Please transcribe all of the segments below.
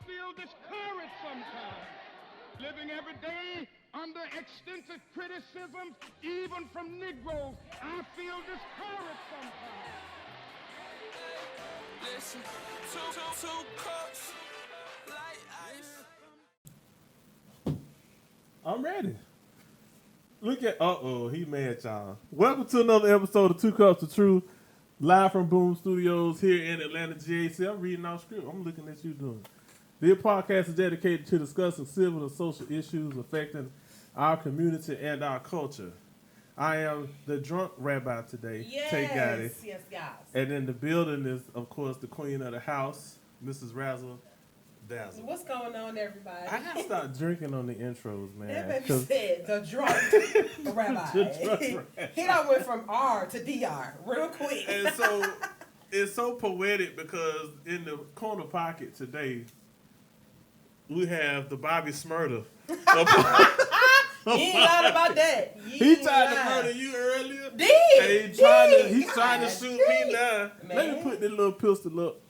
feel discouraged sometimes, living every day under extensive criticism, even from Negroes. I feel discouraged sometimes. Listen, two cups, like ice. I'm ready. Look at, he mad, y'all. Welcome to another episode of Two Cups of Truth, live from Boom Studios here in Atlanta, GAC. I'm reading our script. I'm looking at you doing. This podcast is dedicated to discussing civil and social issues affecting our community and our culture. I am the drunk rabbi today, Tay Gotti. Yes, guys. And in the building is, of course, the queen of the house, Mrs. Razzle Dazzle. What's going on, everybody? I gotta stop drinking on the intros, man. That baby said the drunk rabbi. The drunk rabbi. He done went from R to DR real quick. And so it's so poetic because in the corner pocket today, we have the Bobby Smurder. You ain't lying about that. He tried to murder you earlier. Did. And he's trying to shoot me now. Man. Let me put this little pistol up.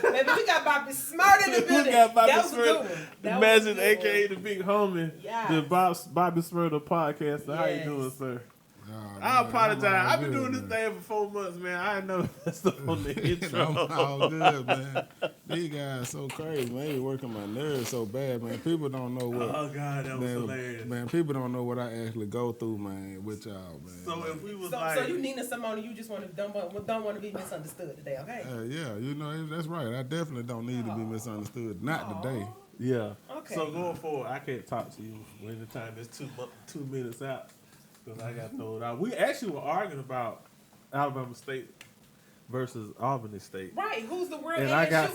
Baby, we got Bobby Smart in the building. We got Bobby that was a good one. That was Imagine, a good a.k.a. one. the big homie, Yes. the Bobby Smurder podcast. How you Yes. doing, sir? Oh, I man, apologize. I'm all I've been good, doing this man. thing for 4 months, man. I know that's on the intro. I'm all good, man. These guys so crazy, man. They working my nerves so bad, man. People don't know what. Oh, God, that was man, hilarious. man, people don't know what I actually go through, man, with y'all, man. So if we was So you needing someone you just don't want to be misunderstood today, okay? Yeah, you know, that's right. I definitely don't need to be misunderstood. Not today. Yeah. Okay. So going forward, I can't talk to you when the time is 2 minutes out because I got thrown out. We actually were arguing about Alabama State versus Albany State. Right, who's the world And ASU? I got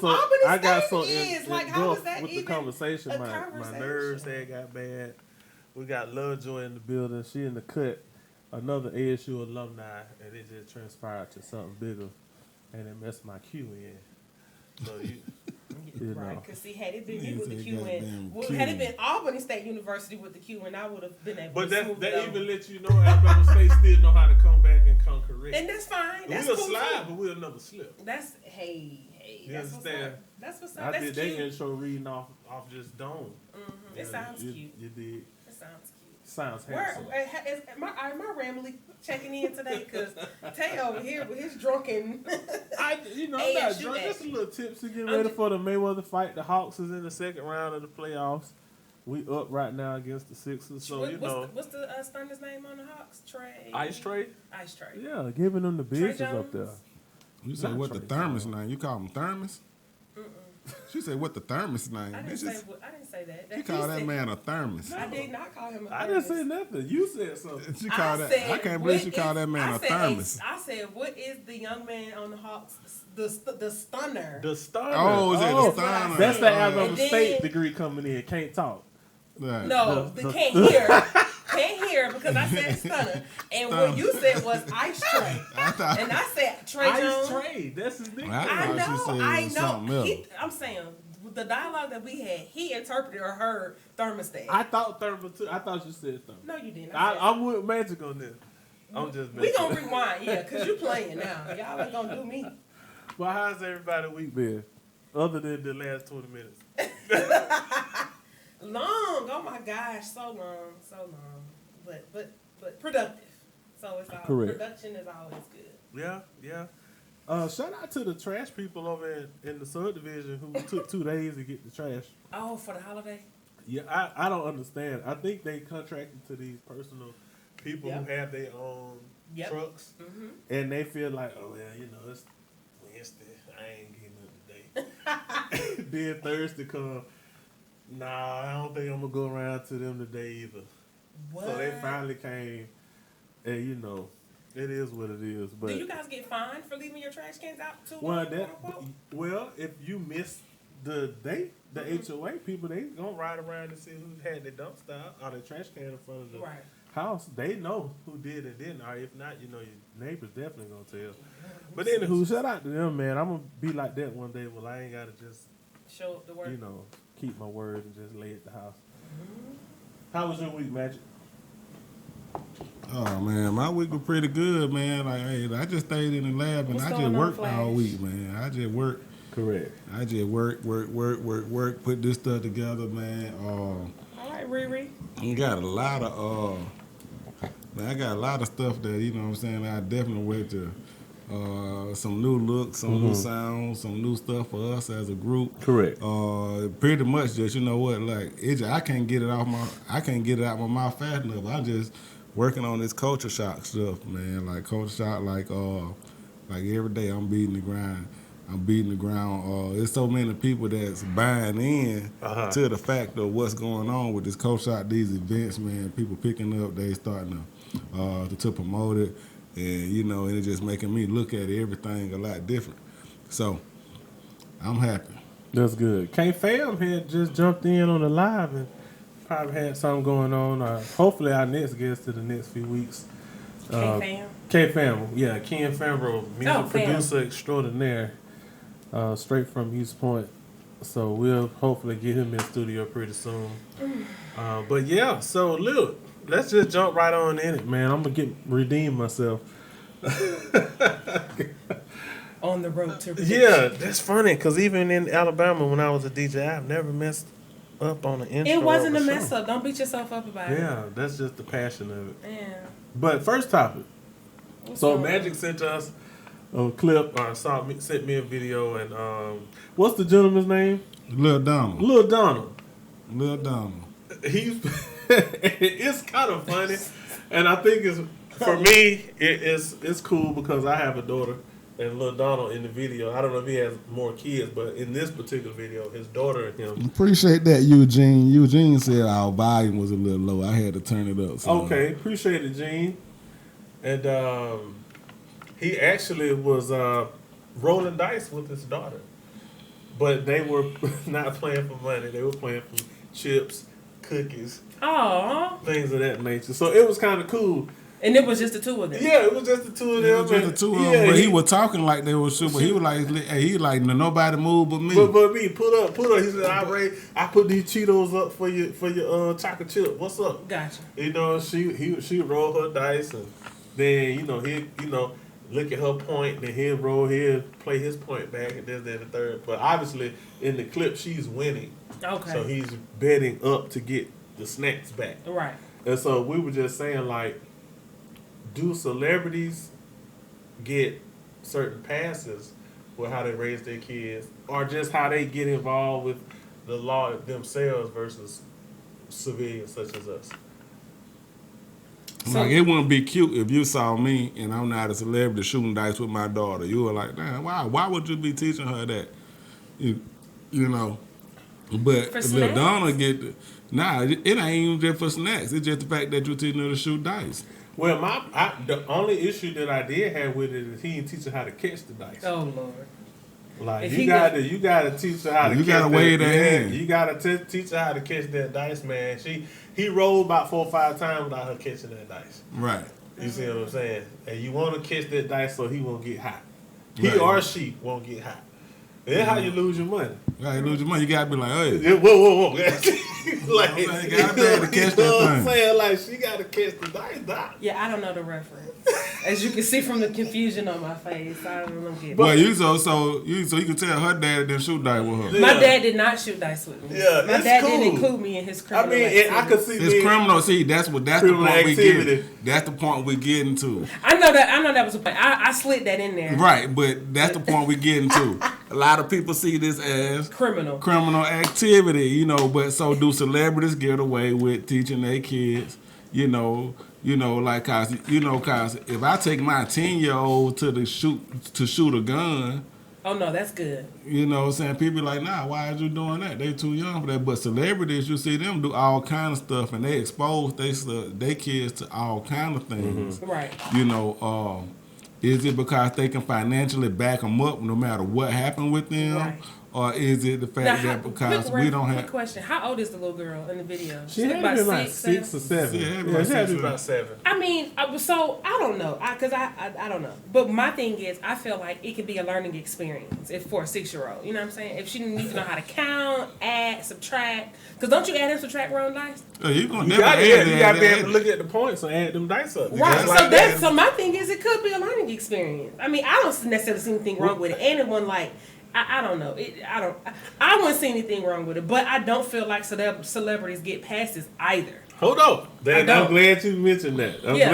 so Like, how is that with even the conversation. a My conversation? nerves had got bad. We got Lovejoy in the building. She in the cut. Another ASU alumni, and it just transpired to something bigger, and it messed my cue in. So you Right, know. because see, had it been You you with the say Q goddamn in, Q. had it been Albany State University with the Q in, I would have been able But to that smooth it over. even let you know Alabama State still know how to come back and come correct. And that's fine. That's We'll cool slide, too. but we'll never slip. That's hey. You That's understand? what's up. That's what's up. I That's did cute. that intro reading off just dome. It sounds cute. You did. It sounds cute. Sounds Where handsome. am I randomly checking in today? Because Tay over here with his drunken. I'm not ASU drunk. Just a action. little tipsy. Getting I'm ready just- for the Mayweather fight. The Hawks is in the second round of the playoffs. We up right now against the Sixers. So, what's the stunner's name on the Hawks? Trey. Ice Trey? Ice Trey. Yeah, giving them the business up there. Jones? You say Not what the Trey thermos Songz. name? You call them thermos? She said what the thermos name? I didn't She say that. she He called that said- man a thermos. I did not call him a I didn't thermos. say nothing. You said something. She called that. I can't believe she called that man a thermos. I said, what is the young man on the Hawks? The stunner. The starter. Oh, is it Oh, the stunner? That's the Alabama And then- State degree coming in. Can't talk. Right. No, they can't hear. Can't hear because I said stunner. And what you said was Ice Trey. I thought. And I said Trey Ice Jones. Trey. That's his nickname. I thought she said it I was know. something else. I'm saying the dialogue that we had, he interpreted or heard thermostat. I thought thermal too. I thought you said thermal. No, you didn't. I'm with Magic on this. I'm just We messing. gonna rewind, yeah, cause you playing now. Y'all ain't gonna do me. Well, how's everybody week been? Other than the last 20 minutes. Long, oh my gosh, so long, but productive. So it's all Correct. production is always good. Yeah. Shout out to the trash people over in the subdivision who took 2 days to get the trash. Oh, for the holiday. Yeah, I don't understand. I think they contracted to these personal people Yep. who have their own Yep. trucks, Mm-hmm. and they feel like, oh yeah, it's Wednesday. I ain't getting up today. Then Thursday come. Nah, I don't think I'm gonna go around to them today either. What? So they finally came, and it is what it is. But Do you guys get fined for leaving your trash cans out too well, long? well, if you miss the date, the HOA people, they gonna ride around and see who had their dumpster out or their trash can in front of the Right. house. They know who did and didn't. Or if not, your neighbors definitely gonna tell. But anywho, shout out to them, man. I'm gonna be like that one day. Well, I ain't gotta just Show up the work. keep my word and just lay at the house. How was your week, Magic? Oh man, my week was pretty good, man. Like, hey, I just stayed in the lab and What's I going just on, worked Flash? all week, man. I just worked Correct. I just work, put this stuff together, man. All right, Riri. I got a lot of I got a lot of stuff that, you know what I'm saying, I definitely went to some new looks, some new sounds, some new stuff for us as a group. Correct. Pretty much just, you know what, like I can't get it out my mouth fast enough. I'm just working on this culture shock stuff, man. Like culture shock, like every day I'm beating the grind. There's so many people that's buying in to the fact of what's going on with this culture shock, these events, man. People picking up, they starting to promote it. And, you know, and it's just making me look at everything a lot different. So, I'm happy. That's good. K-Fam had just jumped in on the live and probably had something going on. Hopefully our next guest to the next few weeks. K-Fam? K-Fam, yeah. Ken Fambro, music producer extraordinaire, straight from East Point. So we'll hopefully get him in studio pretty soon. But yeah, so look. Let's just jump right on in it, man. I'm going to redeem myself. On the road to redemption. Yeah, that's funny, because even in Alabama when I was a DJ, I've never messed up on an intro. It wasn't of a show. mess up. Don't beat yourself up about it. Yeah, that's just the passion of it. Yeah. But first topic. So on? Magic sent us a clip, sent me a video, and what's the gentleman's name? Lil Donald. Lil Donald. He's... it's kind of funny, and I think it's for me. It's cool because I have a daughter, and Lil Donald in the video. I don't know if he has more kids, but in this particular video, his daughter and him. Appreciate that, Eugene. Eugene said our volume was a little low. I had to turn it up. So. Okay, appreciate it, Gene. And he actually was rolling dice with his daughter, but they were not playing for money. They were playing for chips, cookies. Aww. Things of that nature. So it was kind of cool. And it was just the two of them. Yeah, it was just the two of them. But he was talking like they were super. He was like, nobody move but me. But me, put up. He said, I put these Cheetos up for your chocolate chip. What's up? Gotcha. You know, she rolled her dice, and then he look at her point, then he'll play his point back, and then the third. But obviously in the clip she's winning. Okay. So he's betting up to get the snacks back. Right. And so we were just saying, like, do celebrities get certain passes with how they raise their kids, or just how they get involved with the law themselves versus civilians such as us? Like, it wouldn't be cute if you saw me and I'm not a celebrity shooting dice with my daughter. You were like, damn, why would you be teaching her that? You know. But Lil Donna it ain't even just for snacks. It's just the fact that you're teaching her to shoot dice. Well, the only issue that I did have with it is he didn't teach her how to catch the dice. Oh Lord! Like you gotta teach her how to. You gotta weigh that in. You gotta teach her how to catch that dice, man. He rolled about 4 or 5 times without her catching that dice. Right. You see what I'm saying? And you want to catch that dice so he won't get hot. Right. He or she won't get hot. That's how you lose your money. Yeah, you lose your money. You gotta be like, hey. Whoa. Like, you gotta be able to catch that You know what I'm thing. saying? Like, she gotta catch the dice, doc. Yeah, I don't know the reference. As you can see from the confusion on my face, I don't get it. Well, so you can tell her dad didn't shoot dice with her. Yeah. My dad did not shoot dice with me. Yeah, my it's dad cool. didn't include me in his criminal activity. I could see It's criminal. See, that's the criminal point activity. that's the point we're getting to. I know that was a point. I slid that in there. Right, but that's the point we're getting to. A lot of people see this as criminal activity, you know. But so do celebrities get away with teaching their kids, you know, like cause if I take my 10-year-old to shoot a gun. Oh no, that's good. You know what I'm saying? People like, nah, why are you doing that? They too young for that. But celebrities, you see them do all kind of stuff, and they expose their kids to all kind of things. Mm-hmm. Right. You know, is it because they can financially back them up no matter what happened with them? Right. Or is it the fact that because we don't have... Quick question. How old is the little girl in the video? She had to be like 6 or 7. Yeah, she had to be about 7. I mean, so I don't know. Because I don't know. But my thing is, I feel like it could be a learning experience for a 6-year-old. You know what I'm saying? If she needs to know how to count, add, subtract. Because don't you add and subtract rolling dice? You gotta be able to look at the points and add them dice up. Right. So my thing is, it could be a learning experience. I mean, I don't necessarily see anything wrong with it. And it wasn't like I don't know. I wouldn't see anything wrong with it, but I don't feel like celebrities get passes either. Hold on. I'm don't. glad you mentioned that. Yeah,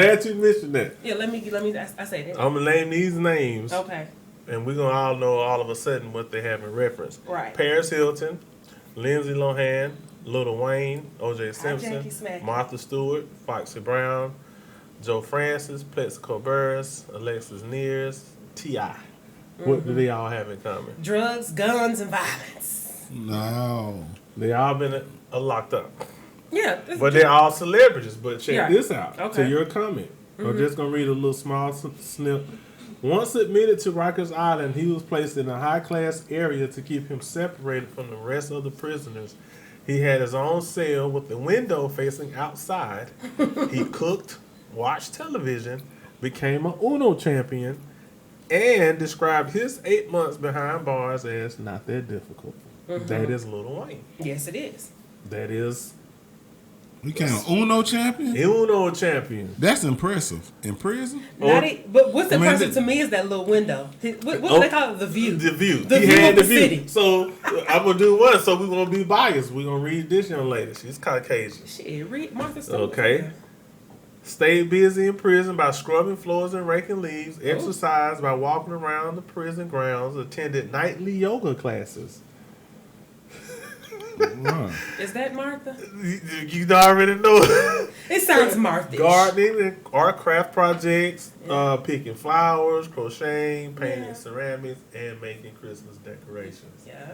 let me. I say that. I'm gonna name these names. Okay. And we're gonna all know all of a sudden what they have in reference. Right. Paris Hilton, Lindsay Lohan, Lil Wayne, O.J. Simpson, Martha Stewart, Foxy Brown, Joe Francis, Plexico Burress, Alexis Nears, T.I. What do they all have in common? Drugs, guns, and violence. No. They all been locked up. Yeah. But they're all celebrities. But check this out. Okay. To your comment. I'm just going to read a little small snip. Once admitted to Rikers Island, he was placed in a high-class area to keep him separated from the rest of the prisoners. He had his own cell with the window facing outside. He cooked, watched television, became an Uno champion, and described his 8 months behind bars as not that difficult. That is Lil Wayne. Yes, it is. That is You became an Uno champion? Uno champion. That's impressive. In prison? But what's impressive to me is that little window. What do they call it? The view. The view. The he view had of the the view. city. So I'm gonna do one. So we're gonna be biased. We're gonna read this young lady. She's Caucasian. Shit, read Martha Stewart. Okay. Stayed busy in prison by scrubbing floors and raking leaves. Exercised by walking around the prison grounds. Attended nightly yoga classes. Is that Martha? You already know. It sounds Martha. Gardening and art craft projects, picking flowers, crocheting, painting ceramics, and making Christmas decorations. Yeah.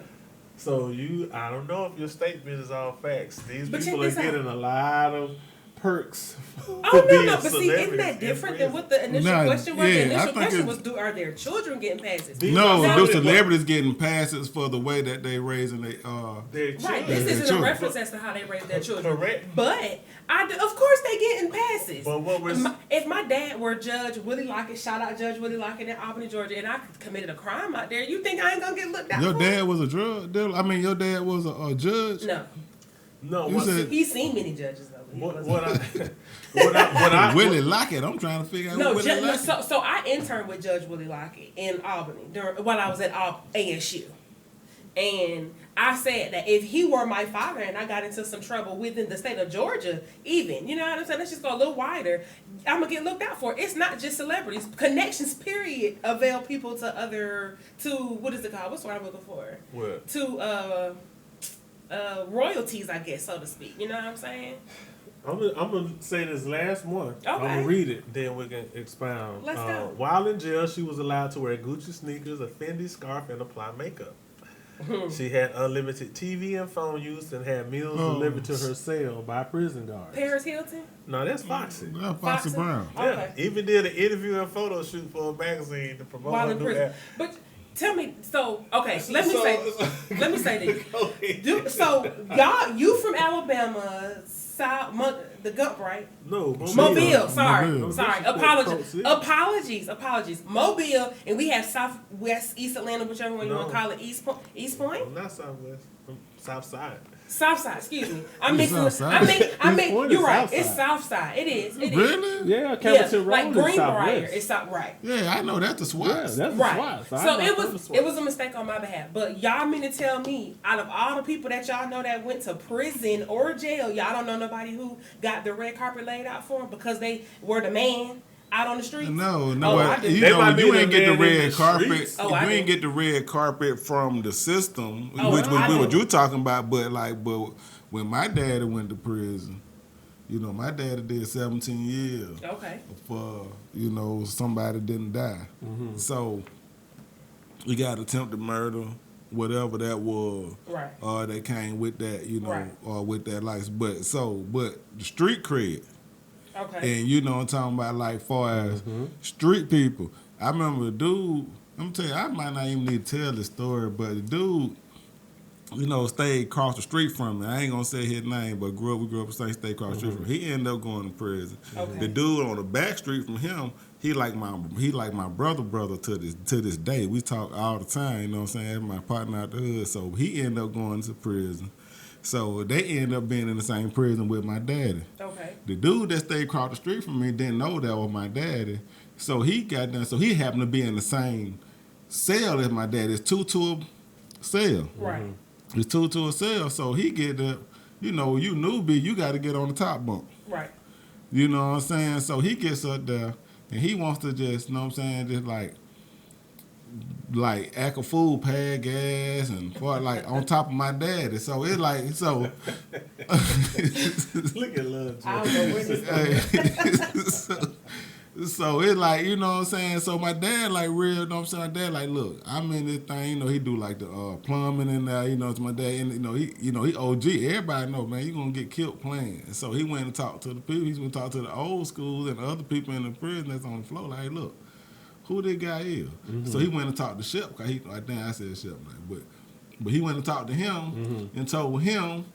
So I don't know if your statement is all facts. These But people are getting a lot of perks. Oh no, but see, isn't that different than what the initial question was? The initial question was, are their children getting passes? No, those celebrities getting passes for the way that they raising their children. Right, this isn't a reference as to how they raise their children. Correct. But of course they getting passes. But what was if my dad were Judge Willie Lockett, shout out Judge Willie Lockett in Albany, Georgia, and I committed a crime out there, you think I ain't gonna get looked at? Your dad was a drug dealer? I mean, your dad was a judge? No. He's seen many judges though. What I Willie Lockett. I'm trying to figure out who Willie Lockett. So I interned with Judge Willie Lockett in Albany while I was at ASU. And I said that if he were my father and I got into some trouble within the state of Georgia, even, you know what I'm saying? Let's just go a little wider. I'm going to get looked out for. It's not just celebrities. Connections, period, avail people to what is it called? What's the word I'm looking for? What? To royalties, I guess, so to speak. You know what I'm saying? I'm gonna say this last one. Okay. I'm gonna read it, then we can expound. Let's go. While in jail, she was allowed to wear Gucci sneakers, a Fendi scarf, and apply makeup. She had unlimited TV and phone use and had meals delivered to her cell by prison guards. Paris Hilton? No, that's Foxy. Foxy Brown. Okay. Yeah, even did an interview and photo shoot for a magazine to promote While her in new prison. ad. But tell me, let me say this. So y'all, you from Alabama, the Gump, right? No, Mobile. Sorry. Mobile. Apologies. Mobile, and we have Southwest, East Atlanta, whichever one you want to call it. East Point. I'm not Southwest. I'm South Side. Southside, excuse me. I It's mean, Southside. you're right. Southside. It's Southside. It is. Really? Yeah, Campbellton Road like is Greenbrier. Southwest. It's right. Yeah, I know that's the Yeah, SWAT. that's Right. the SWAT. So it was a mistake on my behalf. But y'all mean to tell me, out of all the people that y'all know that went to prison or jail, y'all don't know nobody who got the red carpet laid out for them because they were the man out on the streets? No. I do. You ain't get the red carpet. streets. You ain't get the red carpet from the system, which I was what do. you talking about. But when my daddy went to prison, my daddy did 17 years. Okay. For somebody didn't die. Mm-hmm. So we got attempted murder, whatever that was. Right. That came with that, Right. or with that license. But the street cred. Okay. And I'm talking about like far as street people. I remember a dude, I'm gonna tell you, I might not even need to tell the story, but the dude, stayed across the street from me. I ain't gonna say his name, but we grew up the same state across the street from him. He ended up going to prison. Okay. The dude on the back street from him, he like my brother to this day. We talk all the time, you know what I'm saying? My partner out the hood. So he ended up going to prison. So they ended up being in the same prison with my daddy. Okay. The dude that stayed across the street from me didn't know that was my daddy. So he got done. So he happened to be in the same cell as my dad. It's 2 to a cell. Right. It's 2 to a cell. So he get the, you newbie, you got to get on the top bunk. Right. You know what I'm saying? So he gets up there and he wants to just, you know what I'm saying, just like act a fool, pay gas and like on top of my daddy. So it's like so. Look at Lil J. I don't know where this going. So it's like, you know what I'm saying? So my dad like real, you know what I'm saying? My dad like, look, I'm in this thing, he do like the plumbing and it's my dad, and he OG. Everybody know, man, you gonna get killed playing. And so he went and talked to the people, he went and talked to the old schools and the other people in the prison that's on the floor, like, hey, look, who this guy is? Mm-hmm. So he went and talked to Shep, cause I said Shep, man, but he went and talked to him and told him,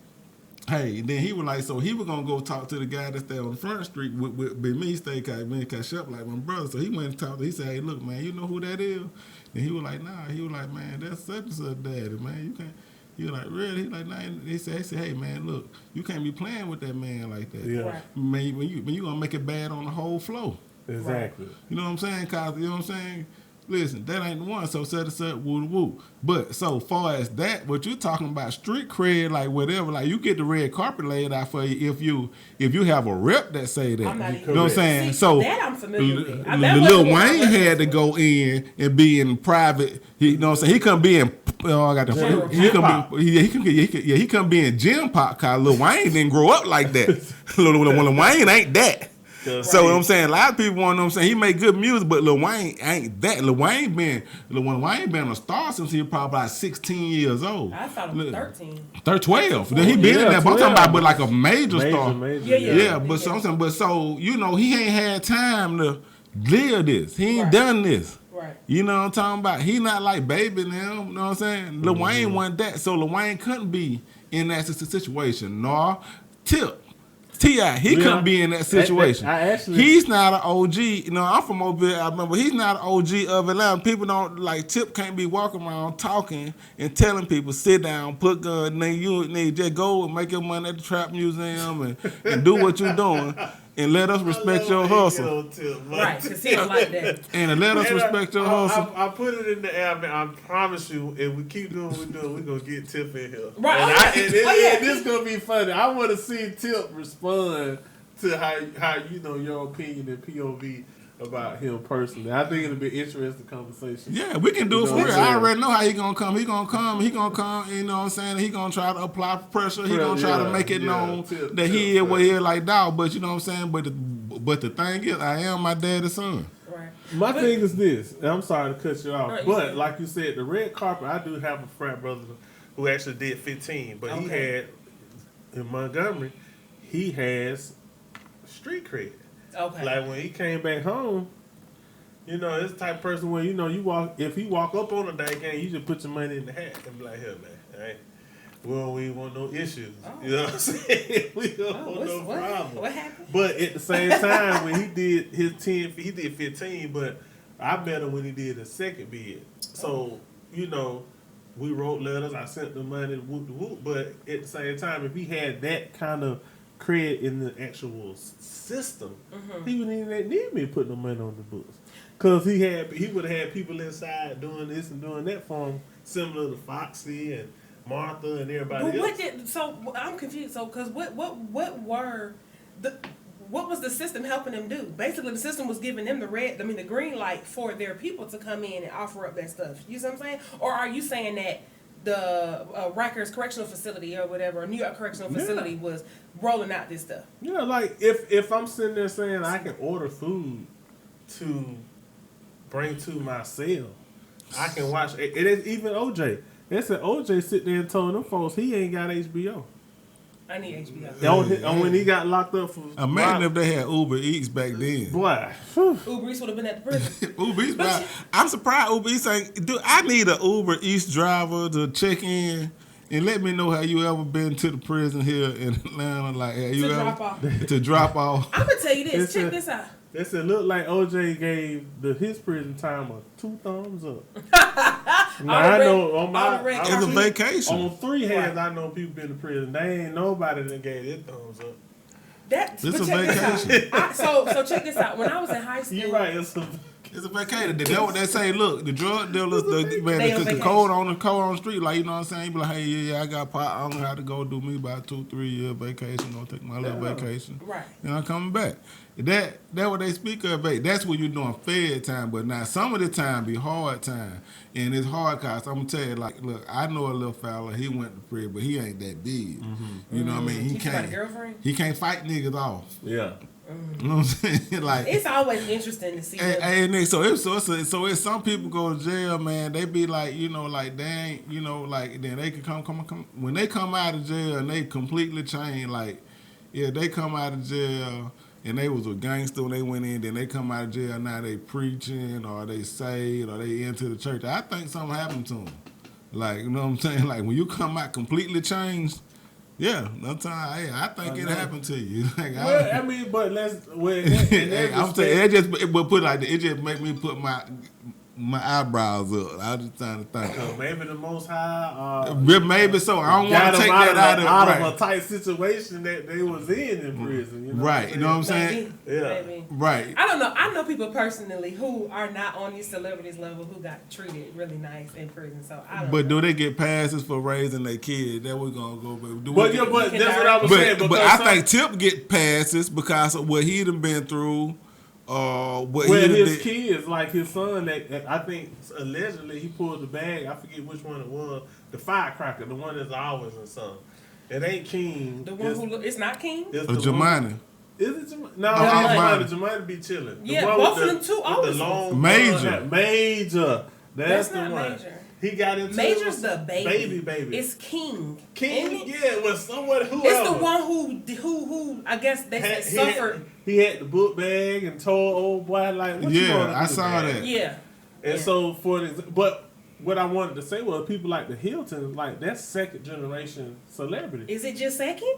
hey, then he was like, so he was gonna go talk to the guy that's there on the front street with me, cause Shep like my brother. So he went and talked to, he said, hey, look, man, you know who that is? And he was like, nah. He was like, man, that's such and such daddy, man. You can't. He was like, really? He like, nah. He said, hey, man, look, you can't be playing with that man like that. Yeah. Right. Man, when you gonna make it bad on the whole floor. Exactly. You know what I'm saying? Cause you know what I'm saying? Listen, that ain't the one, so set us up, woo. But so far as that, what you're talking about, street cred, like whatever, like you get the red carpet laid out for you if you have a rep that say that. I'm not You even, know what I'm saying? See, so that I'm familiar with. Lil Wayne had to go in and be in private. You know what I'm saying? He couldn't be in. I got the. He couldn't be in gym pop. Cause Lil Wayne didn't grow up like that. Lil Wayne ain't that. So what I'm saying, a lot of people want to know what I'm saying, he make good music, but Lil Wayne ain't that. Lil Wayne been a star since he was probably like 16 years old. I thought it was 13. 12. Then he been in that, but I'm talking about like a major star. Yeah. But so I'm saying, he ain't had time to live this. He ain't done this. Right. You know what I'm talking about? He not like Baby now, you know what I'm saying? Lil Wayne wasn't that, so Lil Wayne couldn't be in that situation. Nor Tip. T.I., he couldn't be in that situation. He's not an OG. I'm from Mobile, Alabama. He's not an OG of Atlanta. People don't, like, Tip can't be walking around talking and telling people, sit down, put gun, you need just go and make your money at the Trap Museum and do what you're doing. And let us respect your hustle. Right, because he don't like that. And let us respect your hustle. I put it in the air, man. I promise you, if we keep doing what we're doing, we're going to get Tip in here. Right. And this is going to be funny. I want to see Tip respond to how your opinion and POV about him personally. I think it'll be an interesting conversation. Yeah, we can do it for real. I already know how he gonna come. He gonna come, you know what I'm saying? He gonna try to apply pressure. He gonna try to make it known that he is what he is like dog. But you know what I'm saying? But the thing is, I am my daddy's son. Right. My thing is this, and I'm sorry to cut you off, but like you said, the red carpet, I do have a frat brother who actually did 15, but he had, in Montgomery, he has street cred. Okay. Like when he came back home, it's the type of person where if he walk up on a day game, you just put your money in the hat and be like, here, man, right? We don't want no issues. Oh. You know what I'm saying? We don't want no problem. What happened? But at the same time, when he did his 10, he did 15, but I met him when he did his second bid. So, we wrote letters, I sent the money, whoop, but at the same time, if he had that kind of cred in the actual system, he wouldn't even need me to put no money on the books. Because he would have had people inside doing this and doing that for him, similar to Foxy and Martha and everybody else. So I'm confused. So, because what was the system helping them do? Basically, the system was giving them the green light for their people to come in and offer up that stuff. You see what I'm saying? Or are you saying that the Rikers Correctional Facility or whatever, or New York Correctional Facility was rolling out this stuff? Yeah, like if I'm sitting there saying I can order food to bring to my cell, I can watch it. Is even OJ. They said OJ sit there and told them folks he ain't got HBO. I need HBO. When he got locked up for... Imagine if they had Uber Eats back then. Boy. Uber Eats would have been at the prison. Uber Eats, I'm surprised Uber Eats ain't... Dude, I need an Uber Eats driver to check in and let me know how you ever been to the prison here in Atlanta. Like, to drop off. I'm going to tell you this. Check this out. They said look like OJ gave his prison time a 2 thumbs up. Now I know on it's a vacation. On 3 hands, I know people been to prison. They ain't nobody that gave their thumbs up. It's a vacation. So check this out. When I was in high school, You're right. It's a It's a vacation. That's what they say. Look, the drug dealers, They on the vacation. code on the street, like, you know what I'm saying? You be like, hey, yeah, I got pot. I'm gonna have to go do me about 2-3 year vacation. Gonna take my little vacation. Right. And I'm coming back. That what they speak of. That's when you're doing fed time. But now some of the time be hard time, and it's hard cause I'm gonna tell you, like, look, I know a little fella. He went to prison, but he ain't that big. You know what I mean? He got a girlfriend? He can't fight niggas off. Yeah. You know what I'm saying? Like, It's always interesting to see. so if some people go to jail, man, they be like, you know, like they ain't, you know, like then they can come when they come out of jail and they completely change. Like, yeah, they come out of jail and they was a gangster when they went in, then they come out of jail, now they preaching or they saved or they into the church. I think something happened to them. Like, you know what I'm saying? Like when you come out completely changed. Yeah, no time. Hey, I think it happened to you. Like, Well, I mean, but I'm saying it just, but put it like that, it just make me put my eyebrows up. I was just trying to think. So maybe the Most High. Maybe so. I don't want to take that out right. of a tight situation that they was in prison. You know Right. You know what I'm saying? Maybe. Yeah. Maybe. Right. I don't know. I know people personally who are not on these celebrities level who got treated really nice in prison. So I don't know. But do they get passes for raising their kid? That we're gonna go. But that's what I was saying. But I think Tip get passes because of what he done been through. What his kids, like his son, that I think allegedly he pulled the bag. I forget which one it was. The firecracker, the one that's always in son. It ain't King. The one who it's not King. It's Jemani. Is it Jemani? No, Jemani be chilling. Yeah, both of them too. The long Major. Major. That's the not one. Major. He got into Major's the baby. Baby. It's King. King, yeah, was someone who It's the one who I guess they suffered. He had the book bag and told old boy like, what you gonna do, I saw man? that. Yeah. And so but what I wanted to say was people like the Hiltons, like that's second generation celebrity. Is it just second?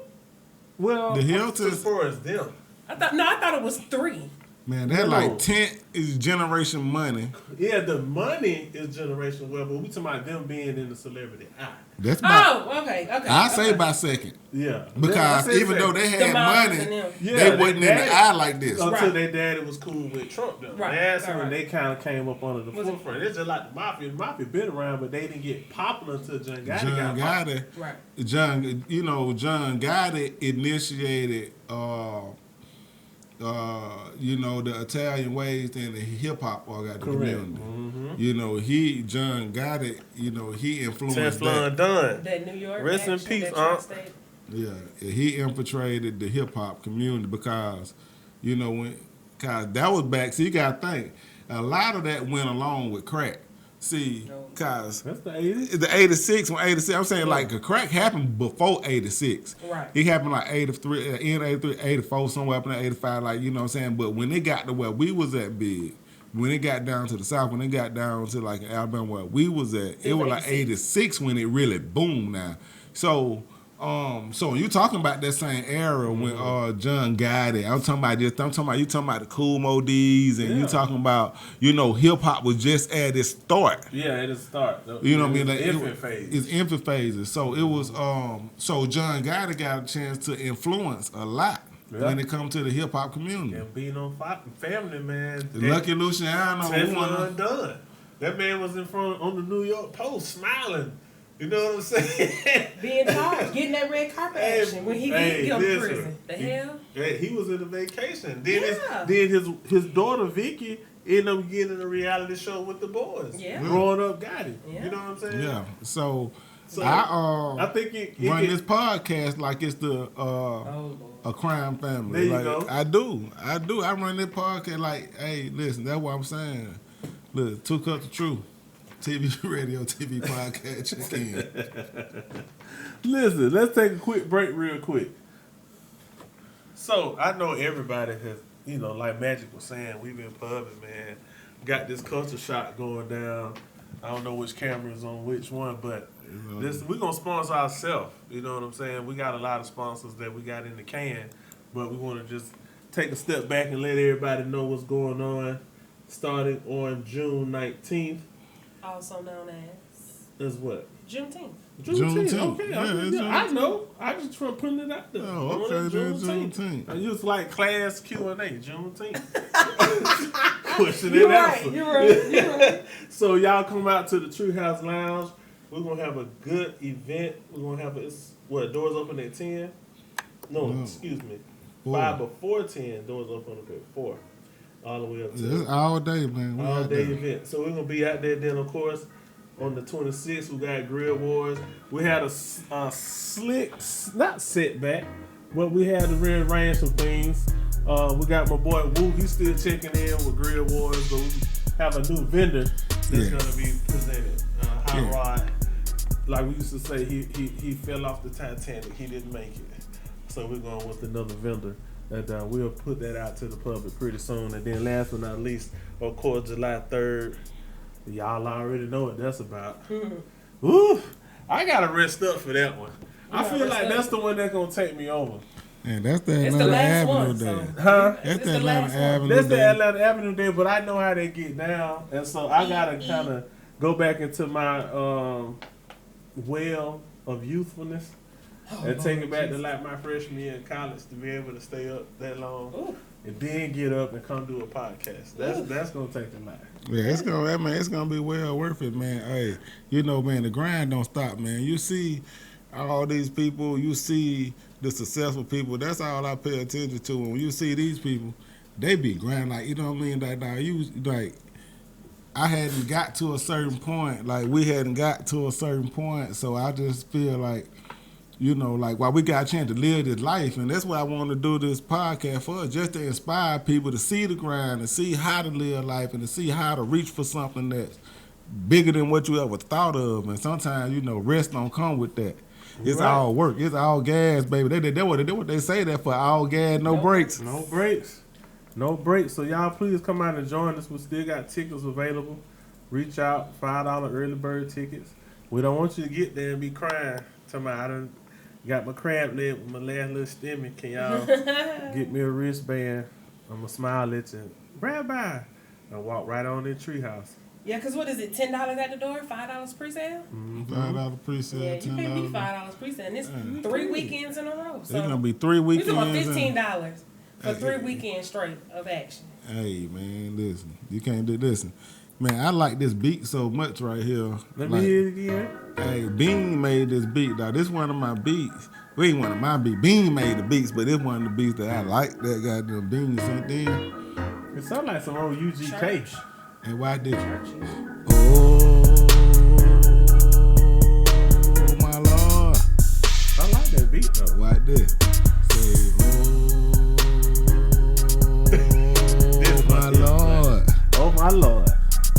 Well, The Hiltons- as far as them. I thought it was 3. Man, that No. like 10 is generation money. Yeah, the money is generational wealth, but we talking about them being in the celebrity eye. That's about, Oh, okay. I say by second. Yeah. Because even though they had moms money, and them. they wasn't in the eye like this. Until Right. their daddy was cool with Trump, though. Right. That's Right. when they kind of came up under the forefront. It's just like the mafia. The mafia been around, but they didn't get popular until John Gotti John got popular. Gotti, Right. John Gotti initiated, the Italian ways in the hip hop community. Mm-hmm. John Gotti, he influenced Teflon that. Don. That New York. Rest in action, peace, that Unc. tri-state. Yeah, he infiltrated the hip hop community because, cause that was back. So you gotta think, a lot of that went along with crack. See, cause That's the 80s. the 86, I'm saying like the crack happened before 86. Right. It happened like 83, in 83, 84, somewhere up in 85, like, you know what I'm saying? But when it got to where we was at big, when it got down to the South, when it got down to like Alabama where we was at, it was like 86 when it really boomed now. So you talking about that same era when John Gotti. I'm talking about you talking about the Cool Modis and you talking about, hip hop was just at its start. Yeah, at its start. You know what I mean? Like, infant phase. It's infant phases. So it was so John Gotti got a chance to influence a lot when it comes to the hip hop community. And being on family, man. Lucky Luciano. Teflon Don. That man was in front on the New York Post smiling. You know what I'm saying? Being charged, getting that red carpet action when he did go to prison. The hell? He was in a vacation. Then Yeah. his daughter Vicky ended up getting a reality show with the boys. Yeah. Growing up got it. Yeah. You know what I'm saying? Yeah. So I think it run this podcast like it's the a crime family. There you go. I do. I run this podcast like, hey, listen, that's what I'm saying. Look, 2 Cups of Truth. TV, radio, TV podcast, check in. Listen, let's take a quick break real quick. So, I know everybody has, like Magic was saying, we've been pubbing, man. Got this culture shock going down. I don't know which camera is on which one, but we're going to sponsor ourselves. You know what I'm saying? We got a lot of sponsors that we got in the can, but we want to just take a step back and let everybody know what's going on. Starting on June 19th. Also known as is what? Juneteenth. Juneteenth. Okay, Yeah, it's I Juneteenth. know. I just try putting it out there. Oh, okay, then Juneteenth. I use like class Q&A, Juneteenth. Question You're and right. answer. You're right. So y'all come out to the Treehouse Lounge. We're gonna have a good event. We're gonna have doors open at 10? No, excuse me. 4. 5 before 10, doors open up at 4. All the way up to It's all day, man. We all out day there. event. So we're gonna be out there then, of course. On the 26th, we got Grill Wars. We had a slick, not setback, but we had to rearrange some things. We got my boy Woo. He's still checking in with Grill Wars, but we have a new vendor that's gonna be presented. Hot Rod. Like we used to say, he fell off the Titanic. He didn't make it. So we're going with another vendor. And we'll put that out to the public pretty soon. And then last but not least, of course, July 3rd. Y'all already know what that's about. Ooh, I gotta rest up for that one. I feel like that's the one that's gonna take me over. And that's the It's the Atlanta last Avenue one. Day. So. Huh? That's It's the the Atlanta last one. Avenue That's the Day. Atlanta Avenue Day, but I know how they get down. And so I gotta kind of go back into my well of youthfulness and take it back to like my freshman year in college to be able to stay up that long. Ooh. And then get up and come do a podcast. That's gonna take a lot. Yeah, it's gonna be well worth it, man. Hey, you know, man, the grind don't stop, man. You see all these people, you see the successful people. That's all I pay attention to. When you see these people, they be grinding, like, you know what I mean? Like I hadn't got to a certain point, like we hadn't got to a certain point, so I just feel like, you know, like, while we got a chance to live this life, and that's what I want to do this podcast for, just to inspire people to see the grind and see how to live life and to see how to reach for something that's bigger than what you ever thought of. And sometimes, you know, rest don't come with that. It's Right. all work. It's all gas, baby. They what they say that for, all gas, no brakes. No breaks. No breaks. So y'all please come out and join us. We still got tickets available. Reach out, $5 early bird tickets. We don't want you to get there and be crying. Tell me I done got my crab leg with my last little stimmy. Can y'all get me a wristband? I'm going to smile at you. Rabbi. And walk right on in Treehouse. Yeah, because what is it, $10 at the door, $5 pre-sale? $5 pre-sale, Yeah, you can't beat $10. $5 pre-sale. And it's 3 weekends in a row. It's So gonna be 3 we weekends. talking about and- $15 for 3 weekends straight of action. Hey, man, listen. You can't do this. Man, I like this beat so much right here. Let Like, me hear it again. hey, Bean made this beat, dog. This one of my beats. We ain't one of my beats. Bean made the beats, but it's one of the beats that I like. That goddamn Bean sent in. It sounds like some old UGK. Church. And why did you? Churches. Oh, my Lord. I like that beat though. Why this? Say, oh, my Lord. Oh my Lord.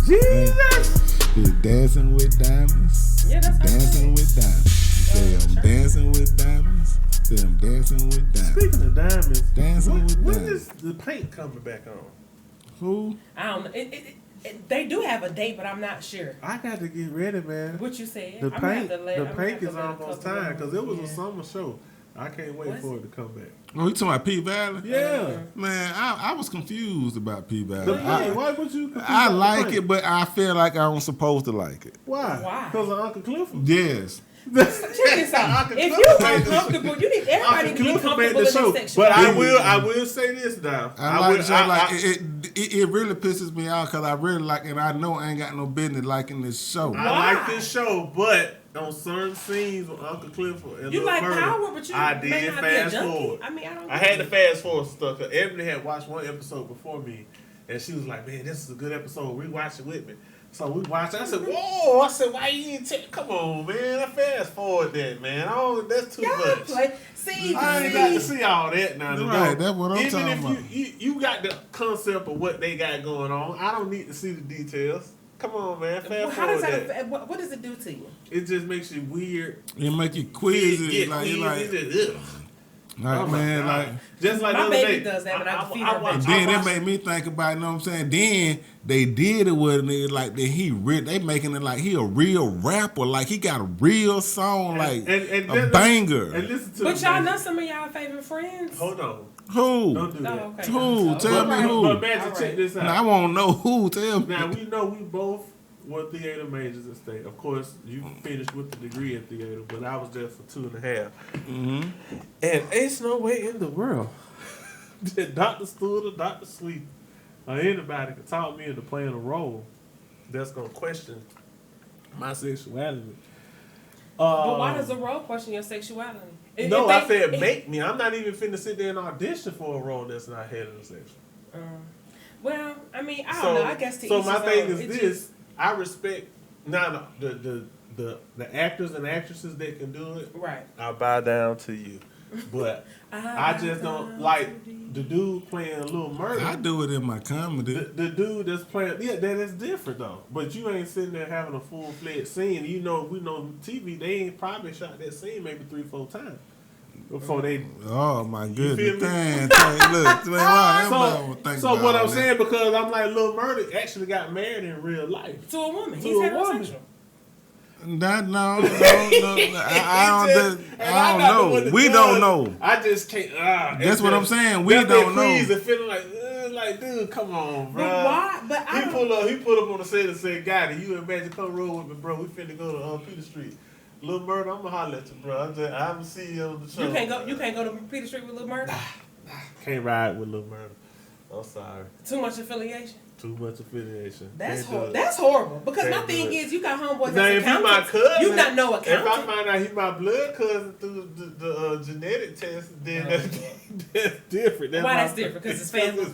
Jesus. He's dancing with diamonds. Yeah, that's how Dancing with diamonds. Say, I'm dancing with diamonds. Say, I'm dancing with diamonds. Speaking of diamonds, Dancing with when diamonds. is the paint coming back on? Who? I don't know. They do have a date, but I'm not sure. I got to get ready, man. What you said? The I'm gonna have paint, to let- the I'm gonna paint have to is let a almost couple time of because it was them- a summer show. I can't wait Was for it? it to come back. Oh, you talking about P Valley? Yeah. Man, I was confused about P The Valley. paint, why would you? confuse I about the like paint? it, but I feel like I wasn't supposed to like it. Why? Why? Because of Uncle Clifford. Yes. Check this out. Uncle If Clifford you're made the- uncomfortable, you need everybody Uncle to be Clifford comfortable made in the this show, section. but I will say this now. I like will, the show. Like it really pisses me off because I really like, and I know I ain't got no business liking this show. I like this show, but on certain scenes with Uncle Clifford and You Lil like Murray, Power, but you I may did not be a fast junkie. forward. I mean, I don't. I had to fast forward stuff. Cause Ebony had watched one episode before me, and she was like, "Man, this is a good episode. Rewatch it with me." So we watched it. I said, "Whoa!" I said, "Why you didn't take? Come on, man! I fast forward that, man. Oh, that's too Y'all much. play. See, I ain't got to see all that now. to Right, know. that's what I'm Even talking if about. you got the concept of what they got going on, I don't need to see the details. Come on, man. Fast how does forward that? What does it do to you? It just makes you weird. It make you queasy, Get like queasy, ugh. Oh my man, God. like. Just like My the other baby day, does that, but I feed her I back. watched- Then it made me think about, you know what I'm saying? Then they did it with it like that they making it like he a real rapper, like he got a real song, like a listen- banger. And listen to But me, y'all man. know some of y'all favorite friends. Hold on. Who? Don't do that. Oh, okay. Who? So- Tell me who. But Magic, All check right. this out. Now, I want to know who. Tell me. Now we know we both were theater majors at State. Of course, you finished with the degree in theater, but I was there for 2.5. Mm-hmm. And there's no way in the world that Dr. Stewart or Dr. Sweet or anybody could talk me into playing a role that's going to question my sexuality. But why does the role question your sexuality? No, I said make me. I'm not even finna sit there and audition for a role that's not heterosexual. Well, I mean, I don't know. I guess to so each my his thing own. is It this: just- I respect the actors and actresses that can do it. Right. I bow down to you, but I just don't like the dude playing Little Murder. I do it in my comedy. The dude that's playing, that is different though. But you ain't sitting there having a full fledged scene. You know, we know TV. They ain't probably shot that scene maybe 3-4 times before they. Oh my feel goodness! me? Damn, look, man, why everybody would think So about what I'm that? saying, because I'm like, Lil Murder actually got married in real life. To a woman. To He's a heterosexual. woman. That no. I don't know. We don't know. I just can't. That's what I'm saying. We don't know. And feeling like, dude, come on, bro. But why? But I don't. He pulled up on the set and said, "Got it. You imagine come roll with me, bro. We finna go to Peter Street. Lil Murder, I'm gonna holler at you, bro. I'm see you on the show. You can't go to Peter Street with Lil Murder. Can't ride with Lil Murder. I'm sorry. Too much affiliation. Too much affiliation. That's Can't do it. that's horrible. Because Can't my do thing it. is, you got homeboys Now, that's if he my accountants. cousin, You got no if I accountant. find out he my blood cousin through the genetic test, then that's different. Why that's different? Because it's family.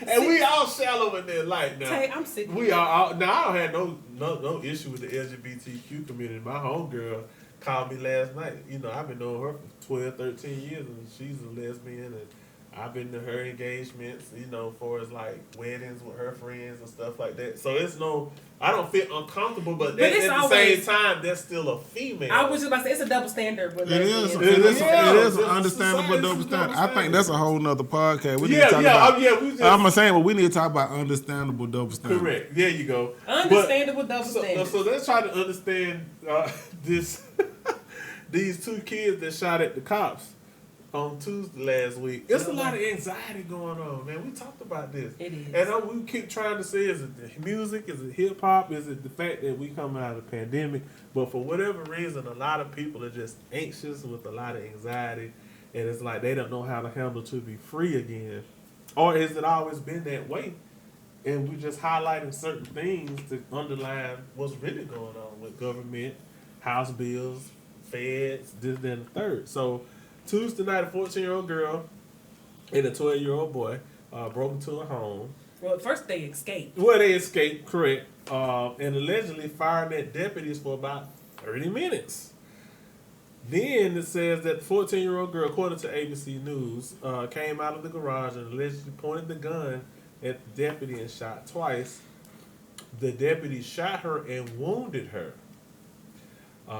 And we all shallow in that light now. Tay, I'm sick. We are all, now. I don't have no issue with the LGBTQ community. My homegirl called me last night. You know, I've been knowing her for 12, 13 years, and she's a lesbian, and I've been to her engagements, you know, for as like weddings with her friends and stuff like that. So it's I don't feel uncomfortable, but at the same time, that's still a female. I was just about to say, it's a double standard. With It is. lesbians. It is an It's understandable society's double standard. I double think that's a whole nother podcast. We need Yeah, to talk yeah, about. we just, I'm saying, but we need to talk about understandable double standard. correct. There you go. Understandable double standard. So let's try to understand these two kids that shot at the cops on Tuesday last week. It's a lot of anxiety going on, man. We talked about this. It is. And we keep trying to say, is it the music? Is it hip hop? Is it the fact that we come out of the pandemic? But for whatever reason, a lot of people are just anxious with a lot of anxiety. And it's like they don't know how to handle to be free again. Or has it always been that way? And we just highlighting certain things to underline what's really going on with government, House bills, feds, this, that, and the third. So Tuesday night, a 14-year-old girl and a 12-year-old boy broke into a home. Well, first they escaped. Well, they escaped, correct, and allegedly fired at deputies for about 30 minutes. Then it says that the 14-year-old girl, according to ABC News, came out of the garage and allegedly pointed the gun at the deputy and shot twice. The deputy shot her and wounded her.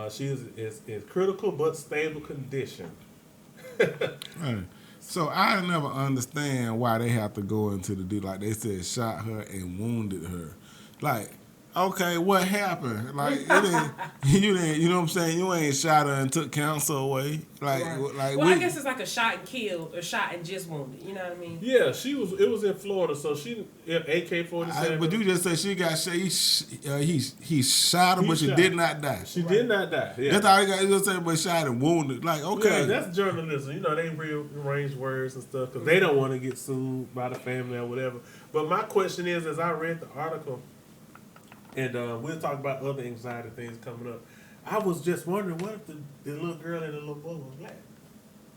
She is in critical but stable condition. Right. So I never understand why they have to go into the dude like they said shot her and wounded her. Like, okay, what happened? Like you didn't, you know what I'm saying? You ain't shot her and took counsel away. Like, Right. Well, I guess it's like a shot and killed or shot and just wounded. You know what I mean? Yeah, it was in Florida, so she AK-47. But you just said she got shot. He shot her, but she did not die. She did not die. Yeah. That's all you got to say, but shot and wounded. Like, okay. Yeah, that's journalism. You know, they rearrange words and stuff because they don't want to get sued by the family or whatever. But my question is, as I read the article, and we'll talk about other anxiety things coming up, I was just wondering, what if the little girl and the little boy was black?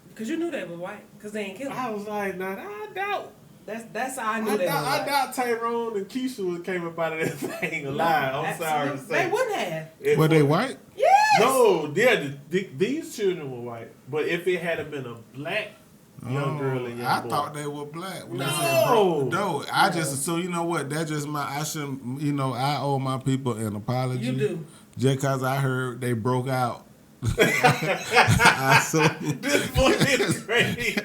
Because you knew they were white. Because they ain't killed them. I was like, nah, I doubt. That's how I knew they were I white. doubt Tyrone and Keisha came up out of that thing alive. I'm sorry to say. They wouldn't have. Were they white? Yes. No, yeah, these children were white. But if it had been a black young girl and young boy. I thought they were black. When No. I just assume, you know what, that's just I shouldn't, I owe my people an apology. You do. Just because I heard they broke out. I assume. This boy is crazy.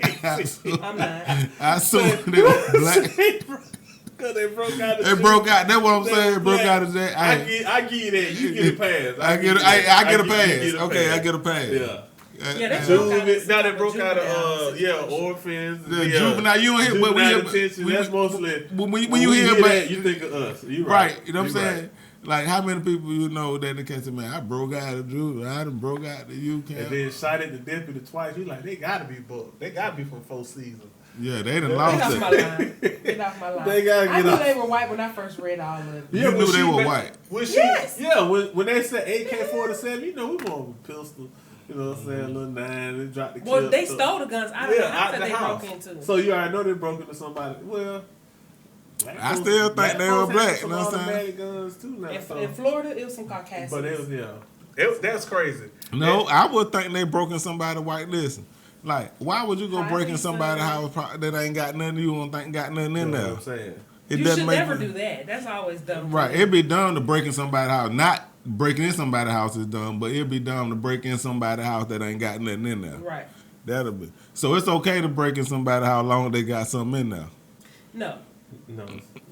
I'm not. I assume they were black. Because they broke out of They broke out. That's what I'm saying. Broke out of that. I give you that. You get a pass. I get a pass. Okay, I get a pass. Yeah. Yeah, they broke out of Now they broke out of juveniles. orphans. The juvenile, you don't hear, but juvenile detention. That's mostly when you hear about that, you think of us. You right. You know what I'm saying? Like, how many people you know that they can't say, man, I broke out of Drew, I done broke out the UK. And then shot at the deputy twice. You like, they gotta be booked. They gotta be from 4 seasons. Yeah, they done Get lost off it. my line. Get off my line. They gotta I get knew off. they were white when I first read all of it. You knew when they were ba- white. When she, Yes. Yeah, when they said AK-47, you know, we want a pistol. You know what I'm saying? Little 9, they dropped the Well, clip. they stole the guns out of the house that they broke into. So you already know they broke into somebody. Well, I still think they were black, you know what I'm saying? Automatic guns too now. In Florida, it was some Caucasians. But it was, that's crazy. No, I would think they broke in somebody's white. Listen, like, why would you go break in somebody's house that ain't got nothing you don't think got nothing in You know there? what I'm saying? It You doesn't should make never sense. do that. That's always dumb. Right, it'd be dumb to break in somebody's house. Not breaking in somebody's house is dumb, but it'd be dumb to break in somebody's house that ain't got nothing in there. Right. That'll be. So it's okay to break in somebody's house long as they got something in there. No. No.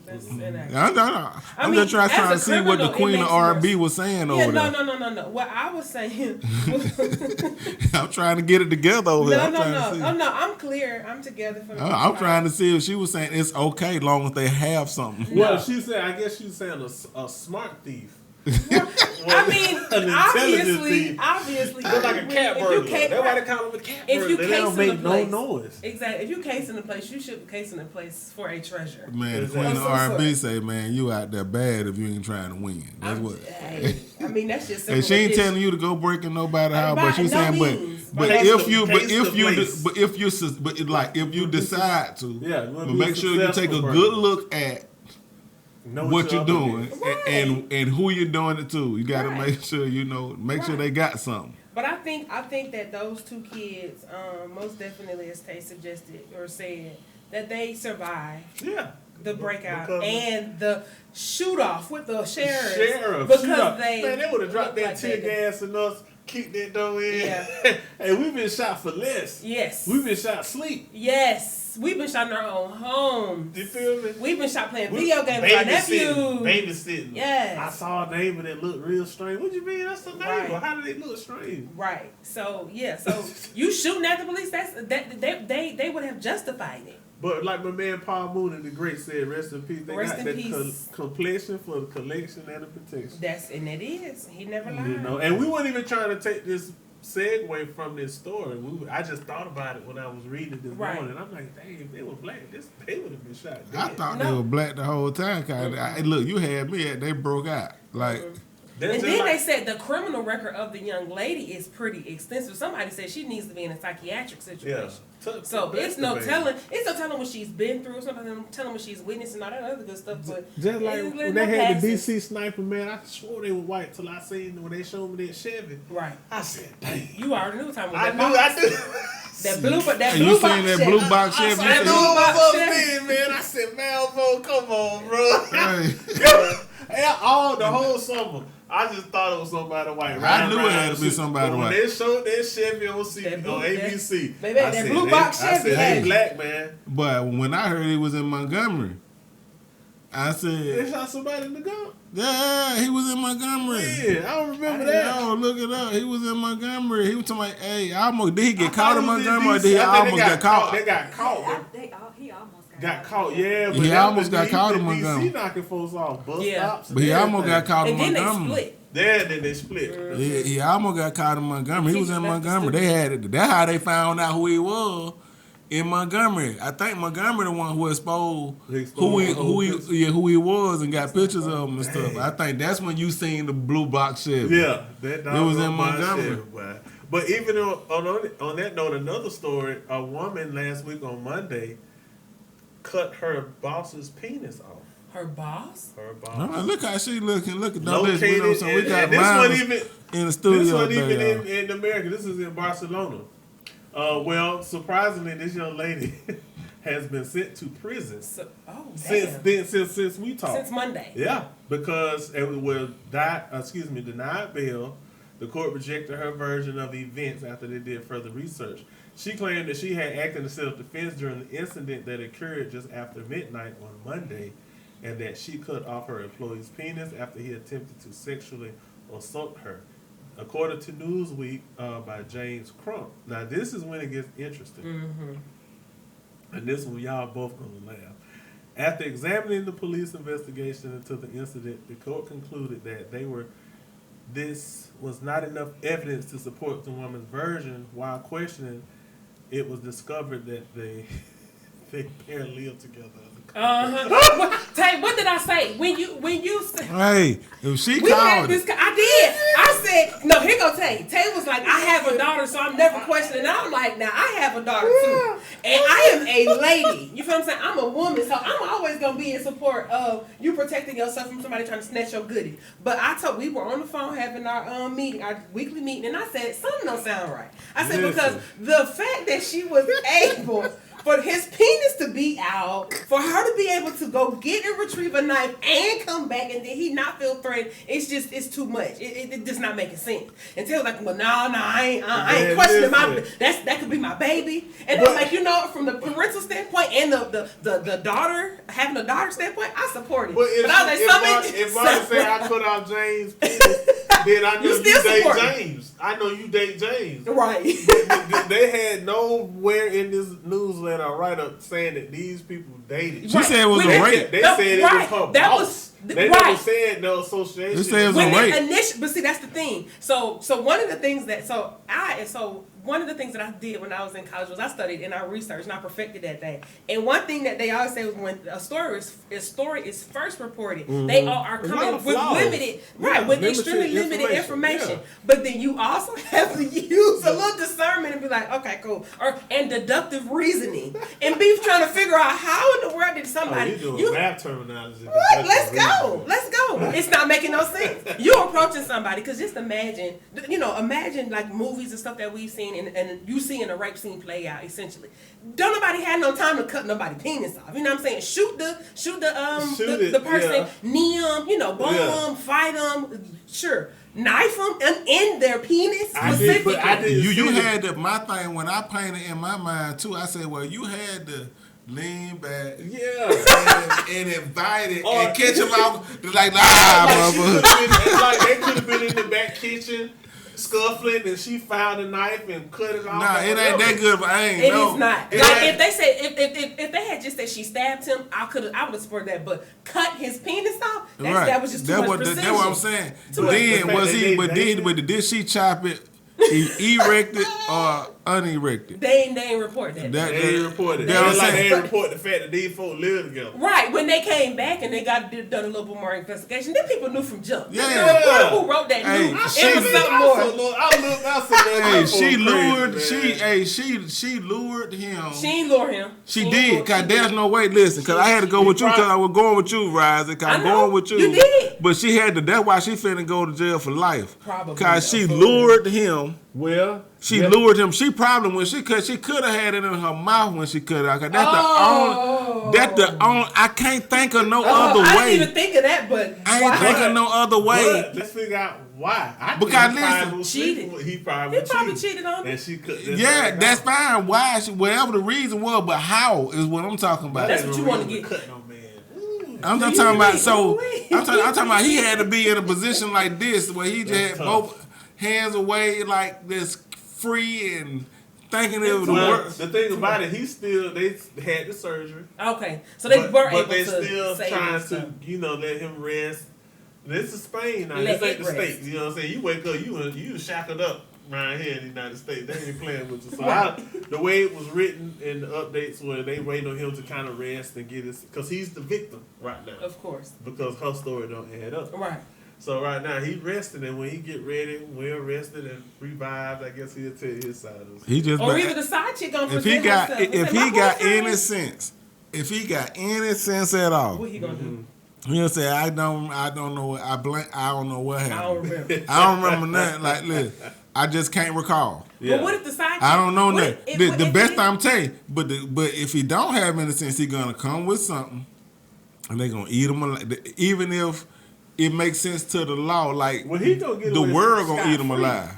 That's inaccurate. I'm mean, just trying as to a see what the criminal, it queen of makes R&B more- was saying Yeah, over no, there. no. What I was saying. I'm trying to get it together over there. I'm trying to see. Oh, no, I'm clear. I'm together for the I'm trying to see if she was saying it's okay long as they have something. Well, she said, I guess she was saying a smart thief. I mean, An intelligent thief. obviously. Look like a cat if you burglar. can't- That's why they call him a cat If burglar. you They case don't in make the no place, noise. exactly. If you case in a place, you should case in a place for a treasure. Man, the Exactly. queen of Of some R&B sort. say, man, you out there bad if you ain't trying to win. That's what. Hey, I mean, that's just. And simple she ain't addition. telling you to go break in nobody's house, By but she's no saying, means. but Case if the- you, place. if you decide to, Yeah, you wanna but be make sure you take a successful good person. look at Know what you're up doing against. Right. and who you're doing it to. You got to Right. make sure you know, make sure Right. they got something. But I think that those two kids, most definitely, as Tay suggested or said, that they survived Yeah. the breakout Because- and the shoot off with the sheriff Sheriff. shoot up. because Man, they would have dropped looked that like tear they- gas in us, kicked that door in. Yeah. Hey, we've been shot for less. Yes. We've been shot sleep. Yes. We've been shot in our own homes. You feel me? We've been shot playing video games with our nephews. Babysitting. Yes. I saw a neighbor that looked real strange. What you mean? That's the neighbor. Right. How did they look strange? Right. So yeah. So you shooting at the police? They would have justified it. But like my man Paul Mooney, the great, said, rest in peace. They Rest got in that peace. complexion for the collection and the protection. And it is. He never lied. You know, and we weren't even trying to take this segue from this story. I just thought about it when I was reading it this Right. morning. I'm like, dang, if they were black, they would have been shot I dead. thought they No. were black the whole time. Look, you had me at they broke out. Like, That's And just then like- they said the criminal record of the young lady is pretty extensive. Somebody said she needs to be in a psychiatric situation. yeah. So That's it's the no baby. telling. It's no telling what she's been through. It's no telling what she's witnessed and all that other good stuff. But Just like it's when no they had the passing. DC sniper, man, I swore they were white till I seen when they showed me that Chevy. Right. I said, dang. You already knew what time. I knew. That blue, but that and blue you box seen that shit. blue box I Chevy? said, You I said, knew Blue it box was Chevy. up then, man. I said, Malvo, come on, bro. Hey. All the whole summer, I just thought it was somebody white. I knew it had to be somebody But white. When they showed that Chevy on That blue- ABC, Baby, I that said, blue box I Chevy said, had they it. black, man. But when I heard he was in Montgomery, I They said, shot somebody in the gun. yeah, he was in Montgomery. Yeah, I don't remember that. Oh, look it up. He was in Montgomery. He was talking like, hey, did he I get thought caught it in was Montgomery or DC. did he I think almost they get caught? They got caught. He almost Got caught, yeah. But He that almost was got the- caught in the Montgomery. DC knocking folks off, bus Yeah. stops. But he almost got caught in And then they Montgomery. split. Then they split. He almost got caught in Montgomery. He was in Teacher left the Montgomery. They had it. That's how they found out who he was in Montgomery. I think Montgomery the one who exposed who he was and got pictures of him and stuff. I think that's when you seen the blue box Chevy. Yeah, that dog It was in on my Montgomery. shit, boy. But even on that note, another story: a woman last week on Monday cut her boss's penis off. Her boss. Her boss. Oh, look how she looking. Look at don't this. Located, So we got and this mine one even in the studio. this one there, even y'all. in America. This is in Barcelona. Well, surprisingly, this young lady has been sent to prison So, oh since damn. then. Since we talked. Since Monday. Yeah, because it was denied bail. The court rejected her version of events after they did further research. She claimed that she had acted in self-defense during the incident that occurred just after midnight on Monday, and that she cut off her employee's penis after he attempted to sexually assault her. According to Newsweek by James Crump. Now this is when it gets interesting. Mm-hmm. And this one y'all both gonna laugh. After examining the police investigation into the incident, the court concluded that this was not enough evidence to support the woman's version. While questioning, it was discovered that they pair lived together. Tay, what did I say? When you said, Hey, if she we had called this, it, I did. I said, no, here go Tay. Tay was like, I have a daughter, so I'm never questioning. And I'm like, now I have a daughter too. And I am a lady. You feel what I'm saying? I'm a woman, so I'm always going to be in support of you protecting yourself from somebody trying to snatch your goodies. But we were on the phone having our meeting, our weekly meeting, and I said, something don't sound right. I said, because the fact that she was able for his penis to be out, for her to be able to go get and retrieve a knife and come back, and then he not feel threatened, it's too much. It does not make sense. And Taylor's like, well, no, I ain't questioning that could be my baby. And I'm like, from the parental standpoint and the daughter, having a daughter standpoint, I support it. But I was like, if Marty say I cut off James' penis, then I know you date James. I know you date James. Right. They had nowhere in this newsletter a write-up saying that these people dated. She said it was a rape. They said it was her boss. They never said no association. They said it was a rape. But see, that's the thing. So one of the things that one of the things that I did when I was in college was I studied and I researched and I perfected that thing. And one thing that they always say was when a story is first reported, they are coming with limited, with extremely limited information. Yeah. But then you also have to use a little discernment and be like, okay, cool, and deductive reasoning, and be trying to figure out how in the world did somebody math terminology. What? Let's go. It's not making no sense. You're approaching somebody because just imagine like movies and stuff that we've seen. And you seeing a rape scene play out essentially. Don't nobody have no time to cut nobody's penis off. You know what I'm saying? Shoot the person, knee them, fight them, sure. Knife them in their penis specifically. You had my thing when I painted in my mind too. I said, well, you had to lean back, and invite it and catch them out like motherfucker. Like they could have been in the back kitchen scuffling, and she found a knife and cut it off. Nah, it ain't that good, but I ain't know. It is not. If they said if they had just said she stabbed him, I would have supported that. But cut his penis off, that was just too much precision. That's what I'm saying. Did she chop it erected or unerected? They ain't report that. They ain't report it. They report the fact that these folks live together. Right. When they came back and they done a little bit more investigation, then people knew from jump. Yeah. The reporter who wrote that knew. It was something more. She lured him. She ain't lure him. She did. Cause there's no way. Listen, cause I had to go with you. Cause I was going with you, Rise. Cause I'm going with you. You did. But she had to. That's why she finna go to jail for life. Probably. Cause she lured him. Well, she lured him. She probably cause she could have had it in her mouth when she cut it out. That's the only. I can't think of no other way. I didn't even think of that, but I ain't think of no other way. But let's figure out why. Because cheated. He probably cheated on her. And she could. That's fine. Why? Whatever the reason was, but how is what I'm talking about. That's what you want to get. Cut no man. I'm talking about. I'm talking about. He had to be in a position like this where he just had both hands away, like this, free and thinking it was the worst. The thing about it, they had the surgery. Okay, so they were able to. But they still trying to, let him rest. This is Spain now. This ain't the States. You know what I'm saying? You wake up, you shackled up around here in the United States. They ain't playing with you. So the way it was written in the updates where they wait on him to kind of rest and get his, because he's the victim right now. Of course. Because her story don't add up. Right. So right now he resting, and when he get ready, well rested and revived, I guess he'll tell his side of it. Or even the side chick gonna if he got any sense at all, what he gonna do? He'll say, I don't know. I don't know what happened. I don't remember nothing. Like, listen, I just can't recall. Yeah. But what if the side chick? I don't know nothing. The best I'm telling you, but if he don't have any sense, he gonna come with something, and they gonna eat him alive. Even if it makes sense to the law, like the world gonna eat him alive.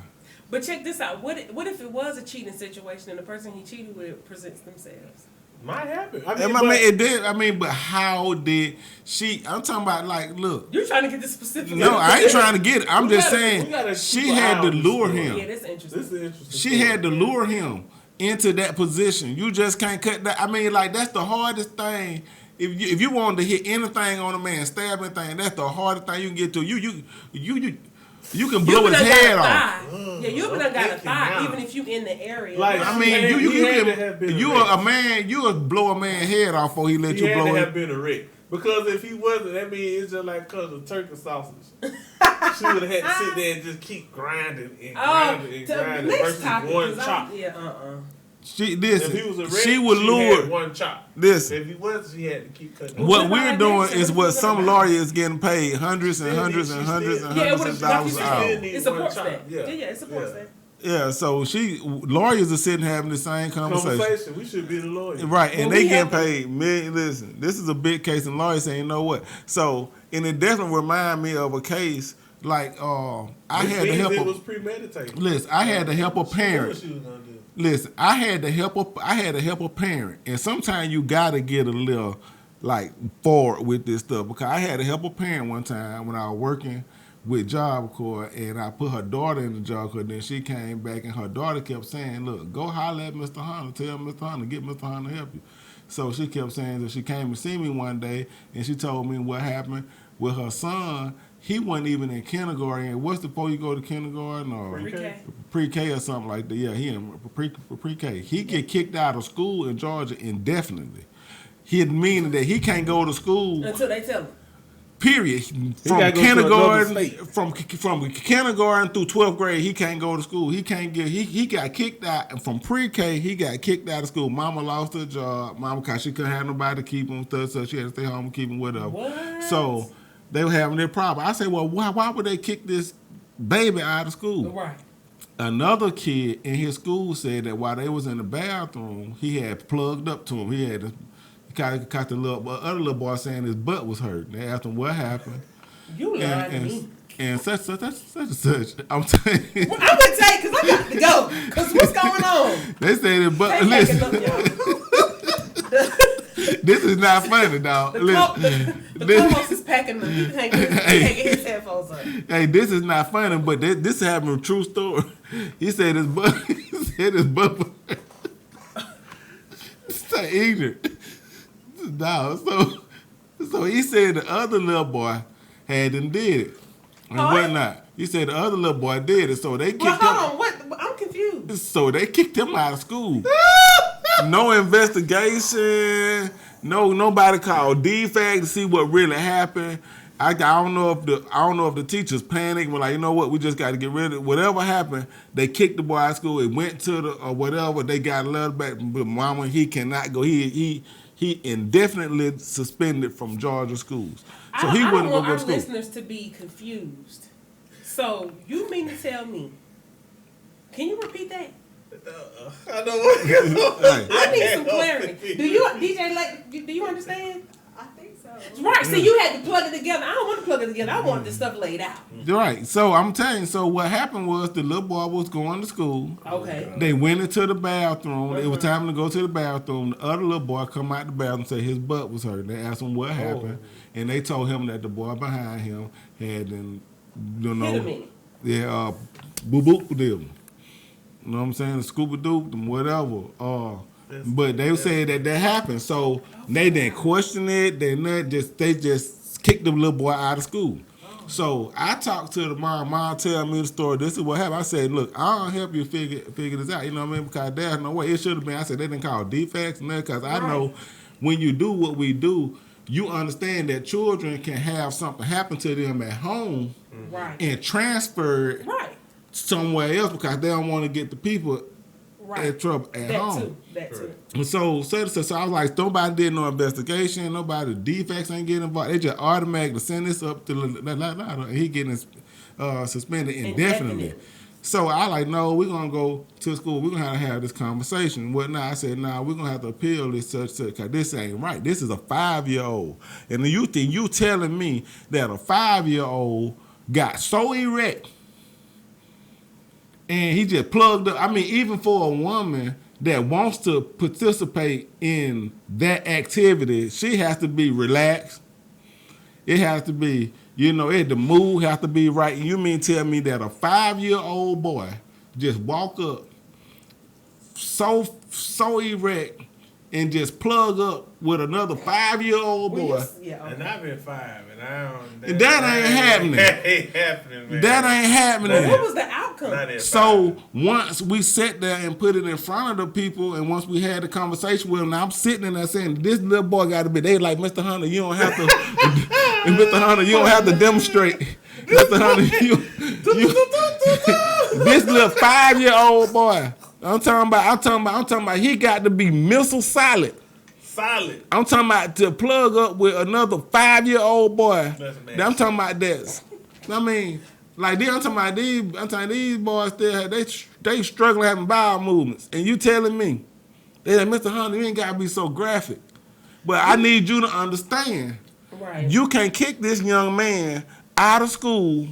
But check this out. What if it was a cheating situation and the person he cheated with presents themselves? Might happen. It did. But how did she? I'm talking about, like, look. You're trying to get the specific. No, I ain't trying to get it. I'm just saying she had to lure him. Yeah, that's interesting. This is interesting. She had to lure him into that position. You just can't cut that. I mean, like, that's the hardest thing if you wanted to hit anything on a man, stab anything, that's the hardest thing you can get to. You can blow his head off. Yeah, you done got a thigh, even if you in the area. Like, I mean, you a man, you would blow a man's head off before he let you blow He had to it. have been a wreck. Because if he wasn't, that means it's just like cause of turkey sausage. She would have had to sit there and just keep grinding and grinding versus one chop. She If he was a wreck, she would she lure. had one chop. Listen. If he wasn't, she had to keep cutting. What we're doing is what some lawyers getting paid hundreds and hundreds and hundreds and hundreds of dollars an hour. It supports that. Yeah, It supports that. Yeah, so lawyers are sitting having the same conversation. We should be the lawyer. Right, and they getting paid millions. Listen, this is a big case, and lawyers saying, you know what? So, and it definitely remind me of a case like I had to help. It was premeditated. Listen, I had to help a parent. She knew what she was gonna do. Listen, I had to help a parent, and sometimes you gotta get a little like forward with this stuff because I had to help a parent one time when I was working with Job Corps, and I put her daughter in the Job Corps. Then she came back, and her daughter kept saying, "Look, go holler at Mr. Hunter. Tell Mr. Hunter, get Mr. Hunter to help you." So she kept saying that she came to see me one day, and she told me what happened with her son. He wasn't even in kindergarten. What's before you go to kindergarten or pre-K or something like that? Yeah, he in pre-K. He get kicked out of school in Georgia indefinitely. He meaning that he can't go to school until they tell him. Period. From kindergarten, from kindergarten through 12th grade, he can't go to school. He can't get. He got kicked out from pre-K. He got kicked out of school. Mama lost her job. Mama, cause she couldn't have nobody to keep him, so she had to stay home and keep him with her. What? So they were having their problem. I said, well, why would they kick this baby out of school? Right. Another kid in his school said that while they was in the bathroom, he had plugged up to him. He had caught the other little boy saying his butt was hurt. They asked him what happened. You lying to me. And such. I'm telling you. Well, I'm gonna tell you because I got to go. Because what's going on? They said his butt. Listen. This is not funny, dog. The co-host is packing the taking his headphones up. Hey, this is not funny, but this happened a true story. He said his butt. He said his butt. So ignorant. No, so he said the other little boy had done did it and whatnot. He said the other little boy did it, so they kicked him. Hold on, what? I'm confused. So they kicked him out of school. No investigation. Nobody called DFAC to see what really happened. I don't know if the teachers panicked. Were like, you know what? We just got to get rid of it. Whatever happened, they kicked the boy out of school. It went to the or whatever. They got a letter back. But mama, he cannot go. He indefinitely suspended from Georgia schools. So he wouldn't go to school. I don't want our listeners to be confused. So you mean to tell me? Can you repeat that? I know what I need some clarity. Do you, DJ, do you understand? I think so. Right. See, you had to plug it together. I don't want to plug it together. I want this stuff laid out. Right. So I'm telling you. So what happened was the little boy was going to school. Okay. They went into the bathroom. It was time to go to the bathroom. The other little boy come out the bathroom and say his butt was hurt. They asked him what happened, and they told him that the boy behind him had, boo boop them. You know what I'm saying? Scuba doop them, whatever. But they said that happened, so they didn't question it. They just kicked the little boy out of school. So I talked to the mom. Mom tell me the story. This is what happened. I said, look, I'll help you figure this out. You know what I mean? Because there's no way. It should have been. I said they didn't call defects and that because I know when you do what we do, you understand that children can have something happen to them at home and transfer it somewhere else because they don't want to get the people in trouble at home. That too. And so I was like, nobody did no investigation, nobody defects ain't getting involved. They just automatically send this up to and he getting suspended indefinitely. So I like, no, we're gonna go to school. We're gonna have this conversation. Whatnot? I said, nah, we're gonna have to appeal this such because this ain't right. This is a 5-year-old, and you telling me that a 5-year-old got so erect and he just plugged up. I mean, even for a woman that wants to participate in that activity, she has to be relaxed. It has to be, the mood has to be right. You mean tell me that a 5-year-old boy just walk up so erect and just plug up with another 5-year-old boy. Yeah, okay. And I've been 5, and I don't. That ain't happening. That ain't happening, man. That ain't happening. What was the outcome? Not at So 5. once we sat there and put it in front of the people, and once we had the conversation with them, now I'm sitting in there saying, "This little boy got to be." They like, "Mr. Hunter, you don't have to." Mr. Hunter, you don't have to demonstrate. Mr. Hunter, this little 5-year-old boy. I'm talking about. He got to be missile solid. Solid. I'm talking about to plug up with another 5-year-old boy. I'm talking about this. I mean, like I'm talking about these boys still they struggling having bowel movements, and you telling me, they like, Mr. Hunter, you ain't gotta be so graphic. But I need you to understand, Right. you can't kick this young man out of school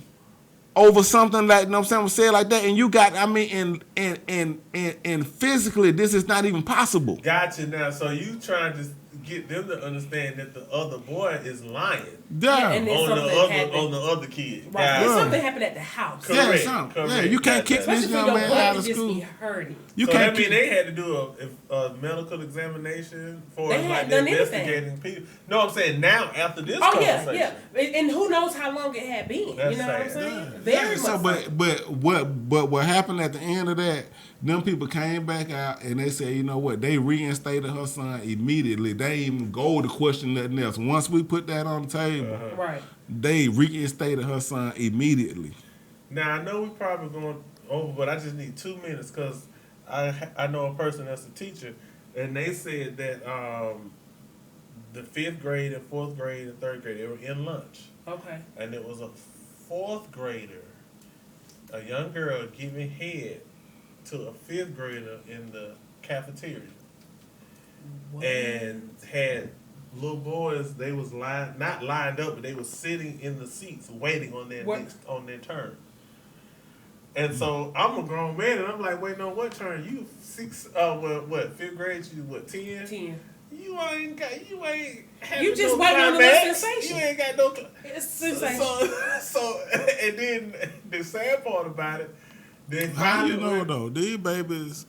over something like, you know what I'm saying, said like that, and you got, I mean, and physically, this is not even possible. Gotcha now. So you trying to get them to understand that the other boy is lying Yeah. and then on something the other kid. Right. Gotcha. But something happened at the house. Correct. Yeah, you can't kick Gotcha. this Especially for young your man out butt of to just school. be hurting. You So can't that mean kick. they had to do a medical examination for They like hadn't the done anything. investigating people. No, I'm saying now after this Oh conversation. yeah. And who knows how long it had been? That's You know what I'm sad. saying? Very So, much. but what happened at the end of that? Them people came back out and they said, you know what? They reinstated her son immediately. They didn't even go to question nothing else. Once we put that on the table, Right. they reinstated her son immediately. Now I know we probably going over, but I just need 2 minutes because I know a person that's a teacher, and they said that the 5th grade and 4th grade and 3rd grade, they were in lunch, Okay. and it was a 4th grader, a young girl giving head to a 5th grader in the cafeteria, What? and had little boys. They was not lined up, but they was sitting in the seats waiting on their What? on their turn. And so I'm a grown man, and I'm like, waiting on what turn? You 6? What 5th grade? You what 10? 10. You ain't having You just no waiting on the climax. sensation. You ain't got no. It's sensation. So and then the sad part about it, they How you finally know went- though? These babies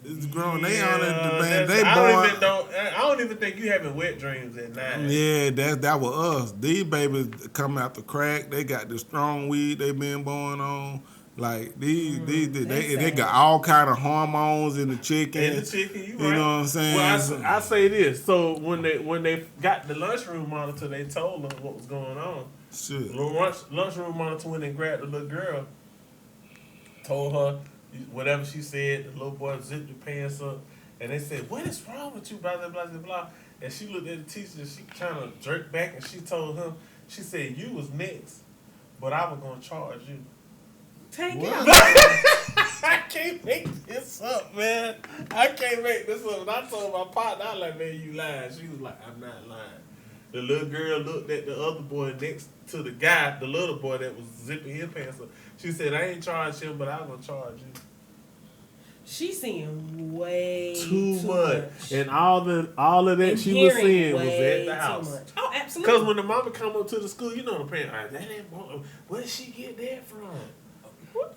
is grown. They Yeah, on it, man. that's- They I don't even think you having wet dreams at 9. Yeah, that was us. These babies come out the crack. They got the strong weed they been born on. Like they got all kind of hormones in the chicken. And the chicken, you You right. know what I'm saying? Well, I say this. So when they got the lunchroom monitor, they told them what was going on. Shit. The lunchroom monitor, when they grabbed the little girl, told her whatever she said. The little boy zipped her pants up, and they said, "What is wrong with you?" Blah blah blah blah blah. And she looked at the teacher. And she kind of jerked back, and she told him, she said, "You was next, but I was gonna charge you." Take What? it. I can't make this up, man. I can't make this up. And I told my partner, I was like, man, you lying. She was like, I'm not lying. The little girl looked at the other boy next to the guy, the little boy that was zipping his pants up. She said, I ain't charged him, but I'm going to charge you. She's seeing way Too much. And all of that And she was hearing seeing was way at the too house. much. Oh, absolutely. Because when the mama come up to the school, you know the parent, like, that ain't, where did she get that from?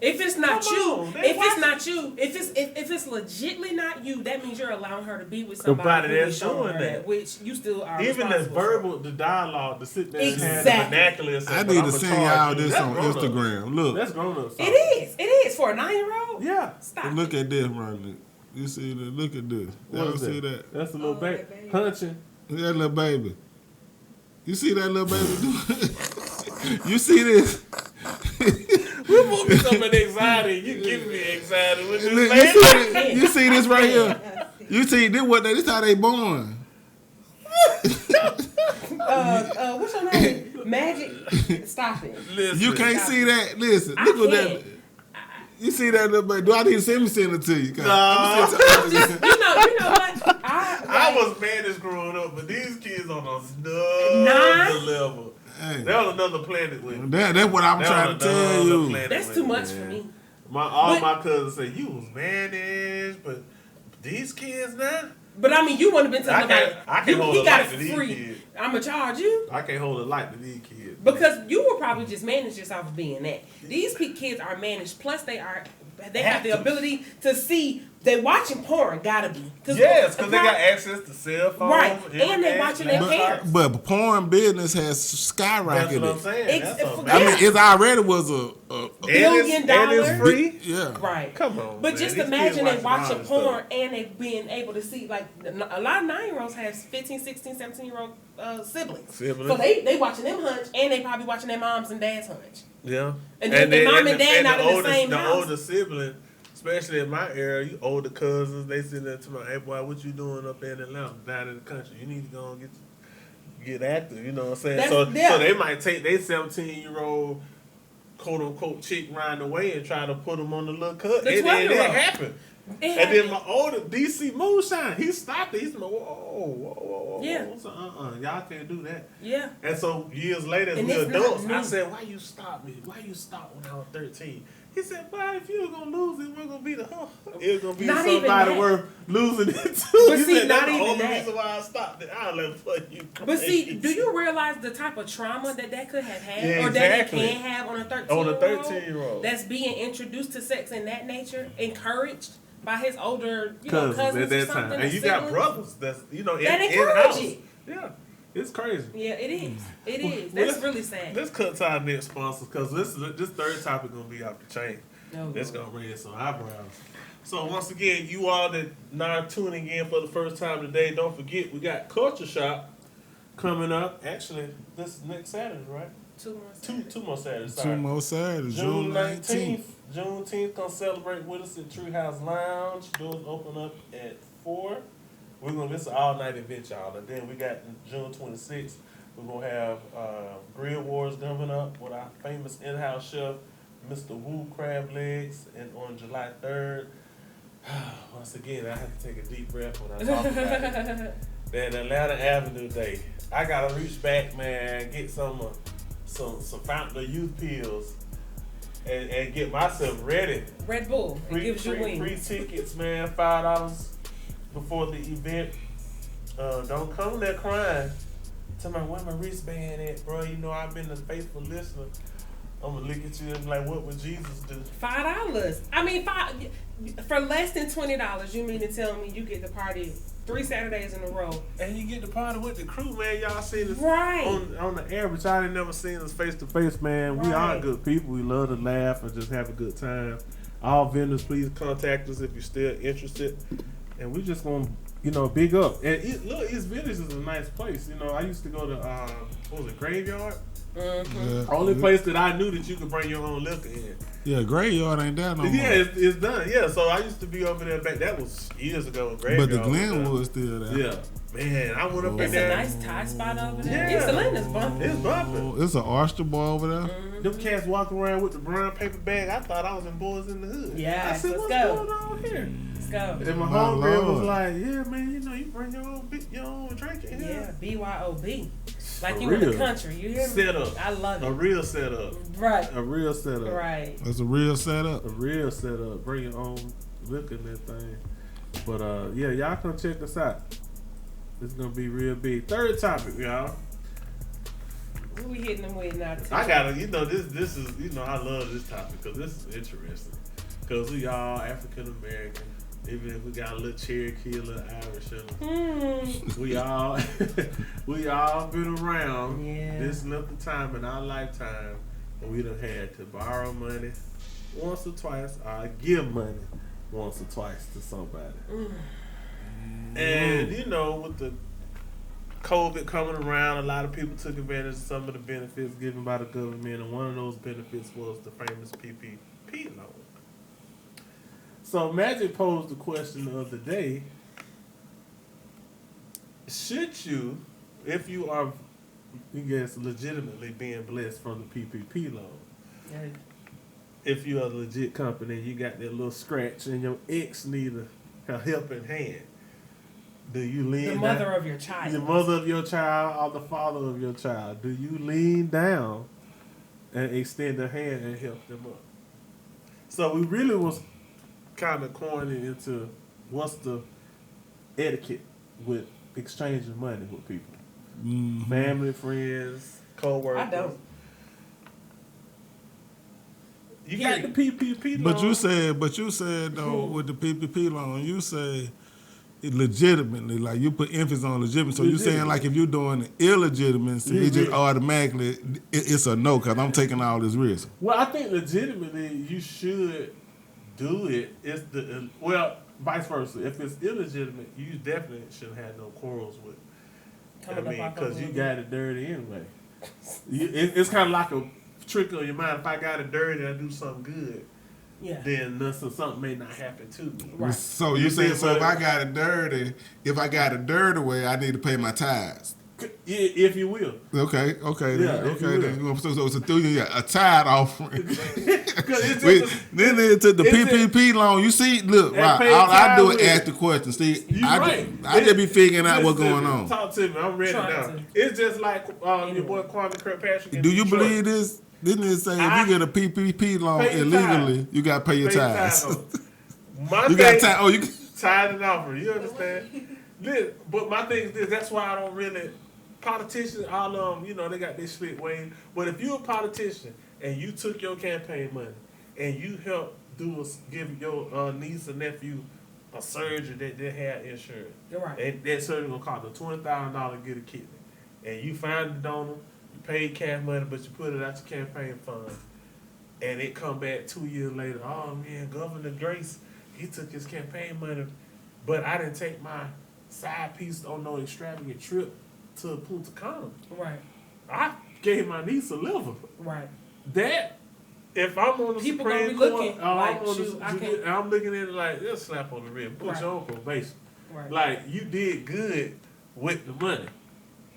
If it's not Come you, on, they if it's watching. not you, if it's legitly not you, that means you're allowing her to be with somebody who that's is showing doing her that. which you still are. Even the responsible for. verbal, the dialogue, the sit there and have the Exactly. vernacular. and say, I "But need I'ma to send charge y'all you." this That's on grown-up. Instagram. Look, That's grown up. It is for a 9-year-old. Yeah. Stop. look at this right now. You see that? Look at this. What Y'all is see that? That's a little Oh, baby that baby. hunching. Look at that little baby. You see that little baby do? You see this? We put me some of the anxiety. You give me anxiety. What you Look, saying? you see this right here? You see this how they born. What's your name? Magic. Stop it. Listen, You can't see that. Listen, I look what can't. that. You see that little baby? Do I need to send it to you? No. You know what? I was managed growing up, but these kids on another Nine? level. Hey, They're on another planet with me. that's what I'm They're trying on to tell another you. planet That's with too me, much man. for me. All But- my cousins say you was managed, but these kids now, But I mean, you wouldn't have been telling I nobody. can't hold he a got light it to for these free. kids. I'm gonna charge you I can't hold a light to these kids. because you were probably just managed yourself of being that. These kids are managed. Plus, they are they have the ability to see. They watching porn, gotta be. Yes, because they got access to cell phones. Right, and they watching their parents. But porn business has skyrocketed. That's what I'm saying. I mean, it already was a $1 billion. And it's free. Yeah. Right. Come on. But man. just These imagine kids they watching all porn this and they being able to see, like, a lot of 9-year-olds have 15, 16, 17-year-old siblings. So they watching them hunch, and they probably watching their moms and dads hunch. stuff. Yeah. And then their mom and dad not in the same house. The older sibling, especially in my era, you older cousins, they sitting there to my, hey boy, what you doing up there in Atlanta, down in the country? You need to go and get active, you know what I'm saying? So they might take their 17-year-old quote unquote chick riding away and try to put them on the little cut. It happened. And then my older DC Moonshine, he stopped it. He's like, whoa. Yeah. So, y'all can't do that. Yeah. And so years later, as we adults, I said, why you stop me? Why you stop when I was 13? He said, boy, if you were going to lose it, we're going to be the it was going to be not somebody worth losing it to. But he see, said, not that's even the only that. reason why I stopped it. I'll let you crazy. But see, do you realize the type of trauma that could have had, Yeah, or that exactly. it can have on a 13-year-old? On a 13-year-old. That's being introduced to sex in that nature, encouraged by his older Cousins cousins at that or something. time. And you got brothers that's, that in-house. encourage it. Yeah. It's crazy. Yeah, it is. It is. Well, That's really sad. Let's cut to our next sponsors because this third topic going to be off the chain. No, It's going to raise some eyebrows. So once again, you all that now tuning in for the first time today, don't forget we got Culture Shop coming up. Actually, this next Saturday, right? 2 more Saturdays. Two more Saturdays. Sorry. 2 more Saturdays, June 19th. Juneteenth, come celebrate with us at Treehouse Lounge. Doors open up at 4. We're going to listen all night event, y'all. And then we got June 26th. We're going to have Grill Wars coming up with our famous in-house chef, Mr. Wu Crab Legs. And on July 3rd, once again, I have to take a deep breath when I talk about it. Then Atlanta Avenue Day. I got to reach back, man, get some Fountain of Youth pills. And get myself ready. Red Bull. It gives you wings. Free tickets, man. $5 before the event. Don't come there crying. Tell me where my wristband at, bro. You know I've been a faithful listener. I'm gonna look at you and be like, what would Jesus do? $5. I mean, for less than $20. You mean to tell me you get the party 3 Saturdays in a row? And you get the party with the crew, man. Y'all seen us Right. on the average. I ain't never seen us face to face, man. We are good people. We love to laugh and just have a good time. All vendors, please contact us if you're still interested. And we just gonna, big up. And East Village is a nice place. I used to go to what was it, Graveyard? Mm-hmm. Only place that I knew that you could bring your own liquor in. Yeah, Graveyard ain't there no more. Yeah, it's done. Yeah, so I used to be over there back. That was years ago. Graveyard. But the Glenwood's still there. Yeah, man, I went up in It's there. a nice Thai spot over there. Yeah. East Atlanta's bumping. It's bumping. It's an oyster bar over there. Mm-hmm. Them cats walking around with the brown paper bag. I thought I was in Boys in the Hood. Yeah, I said, let's what's go. going on here? Let's go. And my My homegirl was Lord. like, yeah, man, you bring your own drink in Yeah, here. BYOB. Like For you in real. the country. You hear me? Set up. I love A it. real setup. Right. A real setup. Right. That's a real setup. A real setup. Bring your own liquor in that thing. But yeah, y'all come check us out. It's gonna be real big. Third topic, y'all. Who we hitting them with now? I gotta, this is, I love this topic because this is interesting. Because we all African American, even if we got a little Cherokee, a little Irish in them. We all, we all been around. Yeah. This enough the time in our lifetime when we done had to borrow money once or twice, or give money once or twice to somebody. And with the COVID coming around, a lot of people took advantage of some of the benefits given by the government, and one of those benefits was the famous PPP loan. So Magic posed the question of the day: should you, if you are, legitimately being blessed from the PPP loan, if you're a legit company, you got that little scratch, and your ex need a helping hand, do you lean The mother of your child. the mother of your child or the father of your child? Do you lean down and extend a hand and help them up? So we really was kind of cornering into what's the etiquette with exchanging money with people. Family, friends, co-workers. I don't. You got the PPP loan. But you said though with the PPP loan, you say it legitimately, like you put emphasis on legitimate. So you saying like if you're doing illegitimacy, it just automatically it's a no because I'm taking all this risk. Well, I think legitimately you should do it. It's vice versa. If it's illegitimate, you definitely shouldn't have no quarrels with it. Because you got it dirty anyway. It's kind of like a trick on your mind. If I got it dirty and I do something good, then something may not happen to me. Right. So you saying if I got it dirty way, I need to pay my tithes. If you will. Okay. Yeah, Then. So it's a tithe offering. Then they took the PPP loan. You see, look, right? All I do is ask the question. See, I just be figuring out what's going on. Talk to me. I'm ready now. It's just like your boy Kwame Kirkpatrick. Do you believe this? Didn't it say if you get a PPP loan illegally, you got to pay your tithes? You got tithe and offering. You understand? But my thing is this. That's why I don't really. Politicians, all of them, they got this slick way. But if you're a politician and you took your campaign money and you helped give your niece or nephew a surgery that they had insurance, right. And that surgery gonna cost them $20,000 to get a kidney, and you find the donor, you paid cash money, but you put it out your campaign fund, and it come back 2 years later. Oh man, Governor Grace, he took his campaign money, but I didn't take my side piece on no extravagant trip to Punta Cana. Right. I gave my niece a liver. Right. That, if I'm on the people Supreme gonna be Court, looking like, I'm looking at it like, this slap on the wrist, put you on probation. Right. Like, you did good with the money.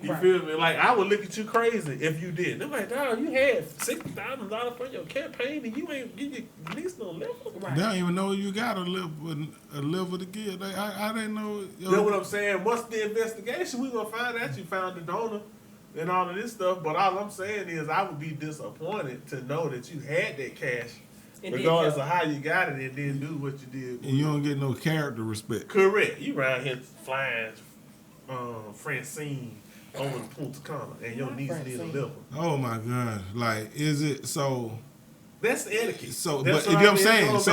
You right. feel me? Like, I would look at you crazy if you did. They're like, dog, you had $60,000 for your campaign and you ain't give your niece no liver. Right. They don't even know you got a liver to give. I didn't know. You know what I'm saying? Once the investigation, we're going to find out you found the donor and all of this stuff. But all I'm saying is I would be disappointed to know that you had that cash, regardless of how you got it, and didn't do what you did. And you don't get no character respect. Correct. You around here flying Francine over to Punta Cana, and your niece need a liver. Oh my God! Like, is it so? That's the etiquette. So, that's but you know what I'm saying. So,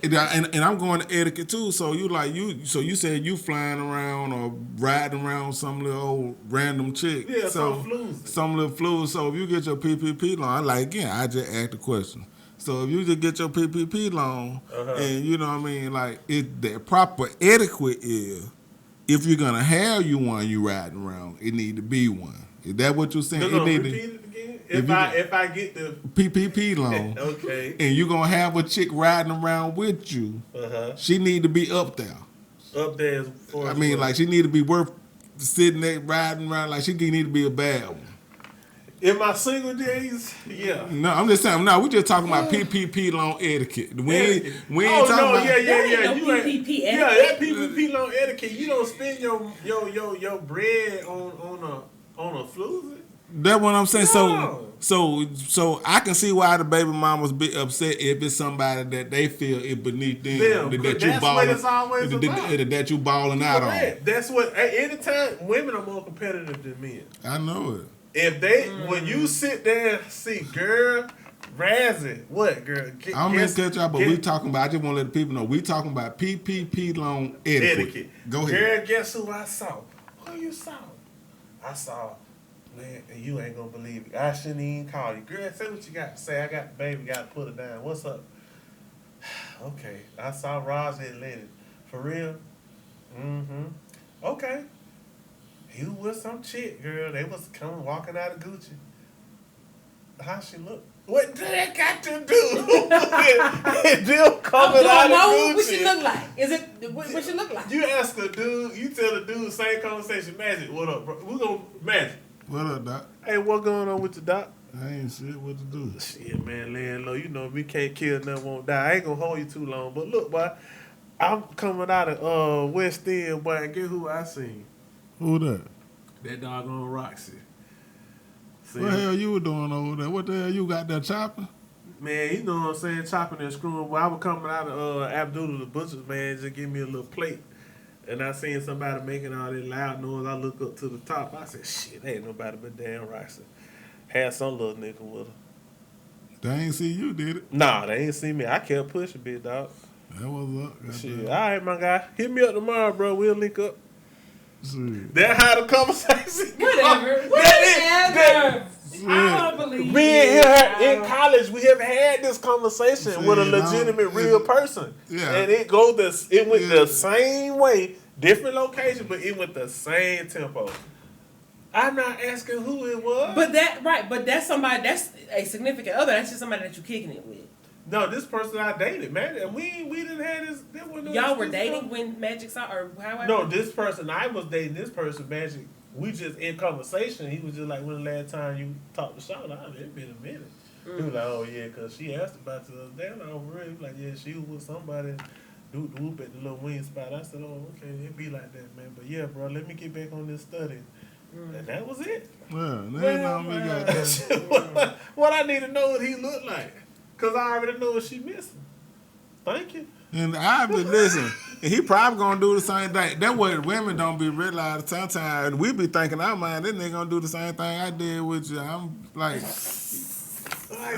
and I'm going to etiquette too. So you said you flying around or riding around some little old random chick. Yeah, some little floozy. So if you get your PPP loan, I just asked the question. So if you just get your PPP loan, and you know what I mean, like the proper etiquette is. If you're gonna have one you riding around, it need to be one. Is that what you're saying? No, repeat it again. If I get the PPP loan, okay, and you're gonna have a chick riding around with you, she need to be up there. Up there, as far as like she need to be worth sitting there riding around. Like she need to be a bad one. In my single days, yeah. No, I'm just saying. No, we just talking about PPP loan etiquette. We ain't talking about. Yeah. PPP etiquette. Yeah, that PPP loan etiquette. You don't spend your bread on a floozy. That's what I'm saying. No. So I can see why the baby mamas be upset if it's somebody that they feel it beneath them that you balling that you balling out on. That's what. Anytime women are more competitive than men. I know it. If they, when you sit there and see, girl, Razzie, what, girl? I'm going to catch y'all, but we talking about, I just want to let the people know, we talking about PPP loan etiquette. Go ahead. Girl, guess who I saw? Who you saw? I saw, man, and you ain't going to believe it. I shouldn't even call you. Girl, say what you got to say. I got the baby, got to put it down. What's up? Okay. I saw Razzie and Lenny. For real? Mm-hmm. Okay. He was with some chick, girl. They was walking out of Gucci. How she look? What did that got to do? Them coming out of Gucci. What she look like? Is it what she look like? You ask a dude, you tell the dude, same conversation. Magic, what up, bro? We gonna Magic. What up, Doc? Hey, what going on with the doc? I ain't shit. What to do? Shit, man, laying low. You know we can't kill, nothing won't die. I ain't gonna hold you too long, but look, boy, I'm coming out of West End, boy, and get who I seen. Who that? That doggone Roxy. See? What the hell you were doing over there? What the hell you got there chopping? Man, you know what I'm saying, chopping and screwing. Well, I was coming out of Abdullah the Butcher's, man, just give me a little plate. And I seen somebody making all that loud noise. I look up to the top. I said, shit, ain't nobody but damn Roxy. Had some little nigga with her. They ain't see you, did it? Nah, they ain't see me. I kept pushing, big dog. That was up. Shit. All right, my guy. Hit me up tomorrow, bro. We'll link up. Shit. That how the conversation go. Whatever. I don't believe Me and her in college, we have had this conversation with a legitimate real person. Yeah. And it went the same way, different location, but it went the same tempo. I'm not asking who it was. But that's somebody, that's a significant other. That's just somebody that you're kicking it with. No, this person I dated, man. We didn't have this. Y'all were dating when Magic saw, or however? No, this person I was dating. This person, Magic. We just in conversation. He was just like, "When the last time you talked to Shaw?" It's been a minute. He was like, "Oh yeah," because she asked about the other day. And I was really like, "Yeah, she was with somebody." Whoop at the little wing spot. I said, "Oh, okay, it be like that, man." But yeah, bro, let me get back on this study. And that was it. What I need to know what he looked like. Because I already know what she missing. Thank you. And I be listen, and he probably gonna do the same thing. That's what women don't be realizing sometimes. We be thinking our mind, this nigga gonna do the same thing I did with you. I'm like,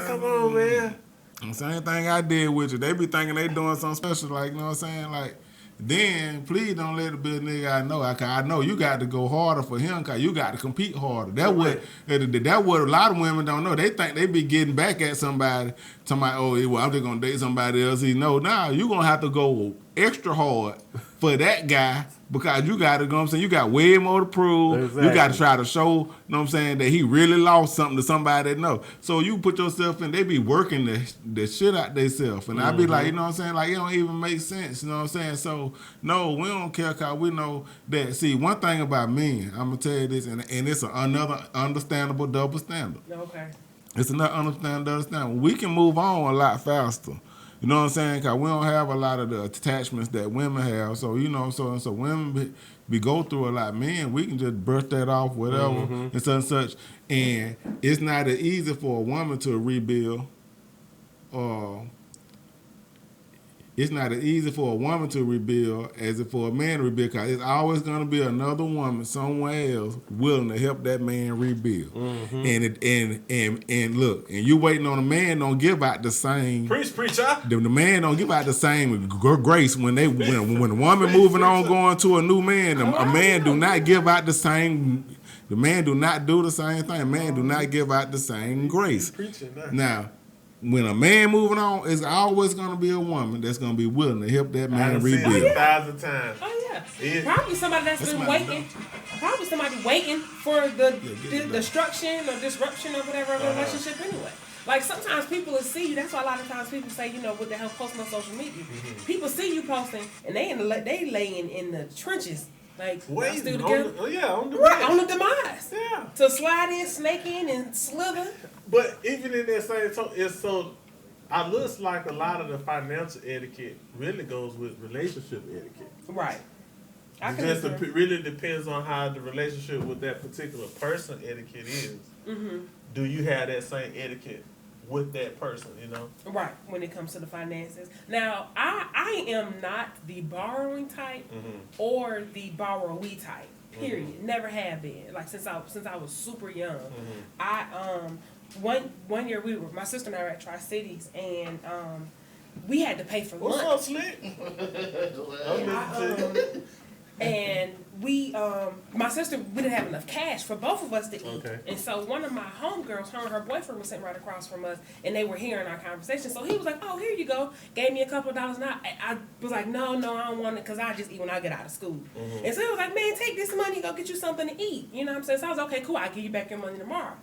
Come on, man. the same thing I did with you. They be thinking they doing something special, like, you know what I'm saying? Like, then please don't let the big nigga I know you got to go harder for him because you got to compete harder. That what a lot of women don't know. They think they be getting back at somebody, oh, well, I'm just going to date somebody else. Now you're going to have to go extra hard for that guy because you got to, you know what I'm saying, you got way more to prove. Exactly. You got to try to show, you know what I'm saying, that he really lost something to somebody that know. So you put yourself in, they be working the shit out themselves. And I be like, you know what I'm saying, like it don't even make sense, you know what I'm saying? So, no, we don't care because we know that, see, one thing about men, I'm going to tell you this, and it's another understandable double standard. Okay. It's another understandable double standard. We can move on a lot faster. You know what I'm saying? Because we don't have a lot of the attachments that women have. So, you know, so women, we go through a lot. Men, we can just brush that off, whatever, and such and such. And it's not as easy for a woman to rebuild. It's not as easy for a woman to rebuild as it for a man to rebuild. Because it's always going to be another woman somewhere else willing to help that man rebuild. And look, and you waiting on a man don't give out the same. Preacher. The man don't give out the same grace when a woman moving on going to a new man. A man do not give out the same. The man do not do the same thing. A man do not give out the same grace. Now, when a man moving on, it's always going to be a woman that's going to be willing to help that man rebuild. 1,000 times. Oh yeah. Probably somebody that's been waiting. Probably somebody waiting for the destruction or disruption or whatever of a relationship anyway. Like sometimes people will see you. That's why a lot of times people say, you know, with the help posting on social media, people see you posting and they laying in the trenches. Like, waiting on the demise. Yeah. To slide in, snake in, and slither. But even in that same tone, it's so. I looks like a lot of the financial etiquette really goes with relationship etiquette. Right. It really depends on how the relationship with that particular person etiquette is. Mm-hmm. Do you have that same etiquette with that person, you know? Right, when it comes to the finances. Now, I am not the borrowing type or the borrowee type, period. Never have been. Like, since I was super young. One year my sister and I were at Tri-Cities, and we had to pay for lunch. What's up, Slick? And my sister, we didn't have enough cash for both of us to eat. Okay. And so one of my homegirls, her and her boyfriend was sitting right across from us, and they were hearing our conversation. So he was like, oh, here you go. Gave me a couple of dollars. And I was like, no, I don't want it because I just eat when I get out of school. And so he was like, man, take this money, go get you something to eat. You know what I'm saying? So I was like, okay, cool. I'll give you back your money tomorrow.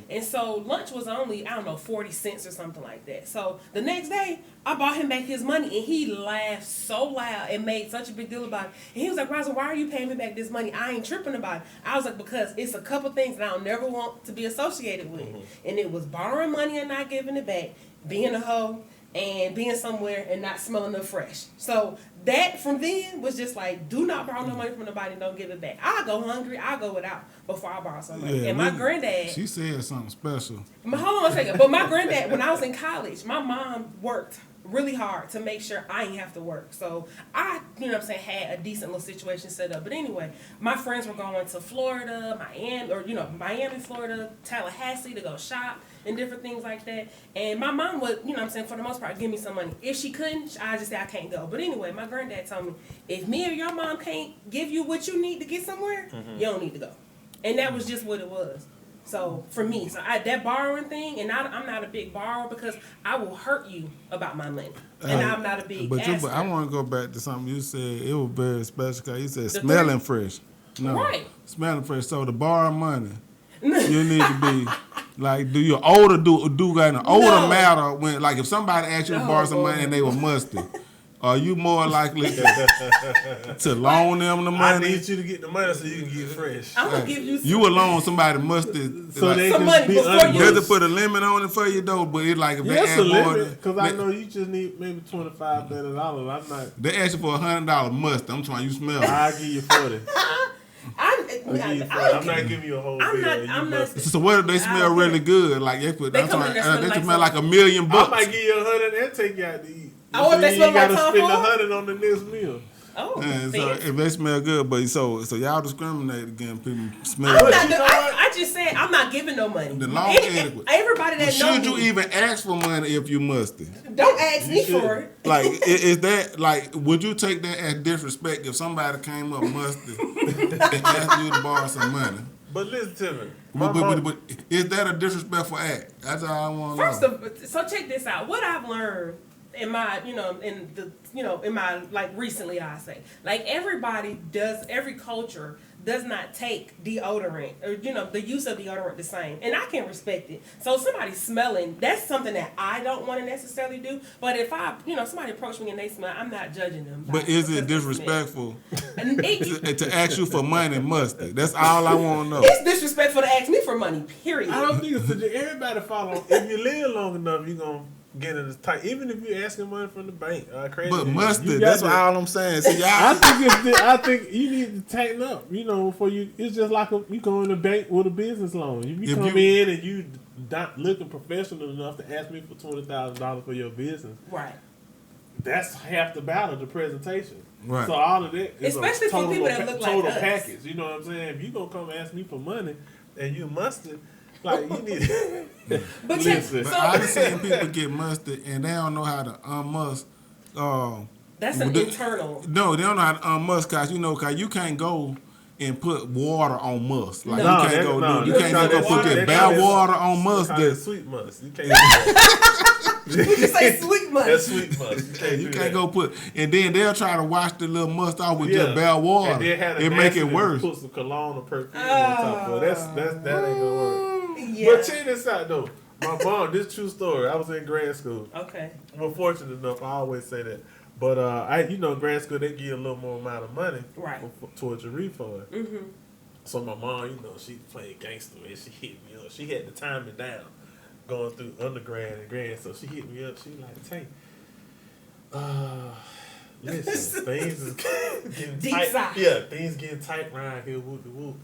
And so lunch was only, 40 cents or something like that. So the next day, I bought him back his money, and he laughed so loud and made such a big deal about it. And he was like, Rosa, why are you paying me back this money? I ain't tripping about it. I was like, because it's a couple things that I'll never want to be associated with. And it was borrowing money and not giving it back, being a hoe, and being somewhere and not smelling the fresh. So that from then was just like, do not borrow no money from nobody and don't give it back. I'll go hungry, I'll go without before I borrow some money. And my granddad... She said something special. Hold on a second. But my granddad, when I was in college, my mom worked really hard to make sure I ain't have to work. So I, had a decent little situation set up. But anyway, my friends were going to Florida, Miami, Florida, Tallahassee to go shop and different things like that. And my mom would, for the most part, give me some money. If she couldn't, I just say I can't go. But anyway, my granddad told me, if me or your mom can't give you what you need to get somewhere, you don't need to go. And that was just what it was. So for me, that borrowing thing, and I'm not a big borrower because I will hurt you about my money, and I'm not a big. But I want to go back to something you said. It was very special because you said smelling fresh. No, right. Smelling fresh. So to borrow money, you need to be like, do your older got an older matter when, like, if somebody asked you to borrow some money and they were musty. Are you more likely to loan them the money? I need you to get the money so you can get fresh. I'm gonna give you. You will loan somebody mustard so like, they some can money be before under. you. does it put a limit on it for you though? But it's like if they ask more, because I know you just need maybe $25, $30. I'm not. They ask you for $100 mustard. I'm trying you smell. I'll give you 40. I'm not giving you a whole bill. I'm not. So what if they smell really good? Like they smell like $1 million. I might give you 100 and take you out to eat. Oh, if they smell like Tom spend Ford? 100 on the next meal. Oh, and so if they smell good, but so y'all discriminate against people smell. I just said I'm not giving no money. The law etiquette. Everybody that knows should you even ask for money if you musty? Don't ask me for it. Like is that like would you take that as disrespect if somebody came up musty and asked you to borrow some money? But listen to me. But is that a disrespectful act? That's all I want to know. So check this out. What I've learned in my, in my, like, recently, I say, like, every culture does not take deodorant or, the use of deodorant the same. And I can respect it. So somebody smelling, that's something that I don't want to necessarily do. But if somebody approach me and they smell, I'm not judging them. But is it disrespectful to ask you for money musty? That's all I want to know. It's disrespectful to ask me for money, period. I don't think it's everybody follow. If you live long enough, you're going to get it as tight. Even if you're asking money from the bank, crazy. But mustard, that's all I'm saying. See, I think you need to tighten up. Before you, it's just like you go in the bank with a business loan. If you come in and you not looking professional enough to ask me for $20,000 for your business, right? That's half the battle, the presentation. Right. So all of that is especially for people that look like total us. package. You know what I'm saying? If you gonna come ask me for money and you mustard. Like you need. But I've seen people get mustard and they don't know how to unmust. That's an internal. No, they don't know how to unmust because you can't go and put water on must. Like you can't go put that bad water on must. That's sweet must. You can't. You say sweet must. That's sweet must. You can't go put, and then they'll try to wash the little must off with just bad water. It make it worse. Put some cologne or perfume on top of it. That ain't gonna work. Yeah. But check this out though. My mom, this true story. I was in grad school. Okay. Well, fortunate enough, I always say that. But grad school they give you a little more amount of money towards your refund. Mm-hmm. So my mom, she played gangster and she hit me up. She had to time me down going through undergrad and grad. So she hit me up. She like, "Hey, listen, things is getting deep tight. side. Yeah, things getting tight around here. Whoop whoop."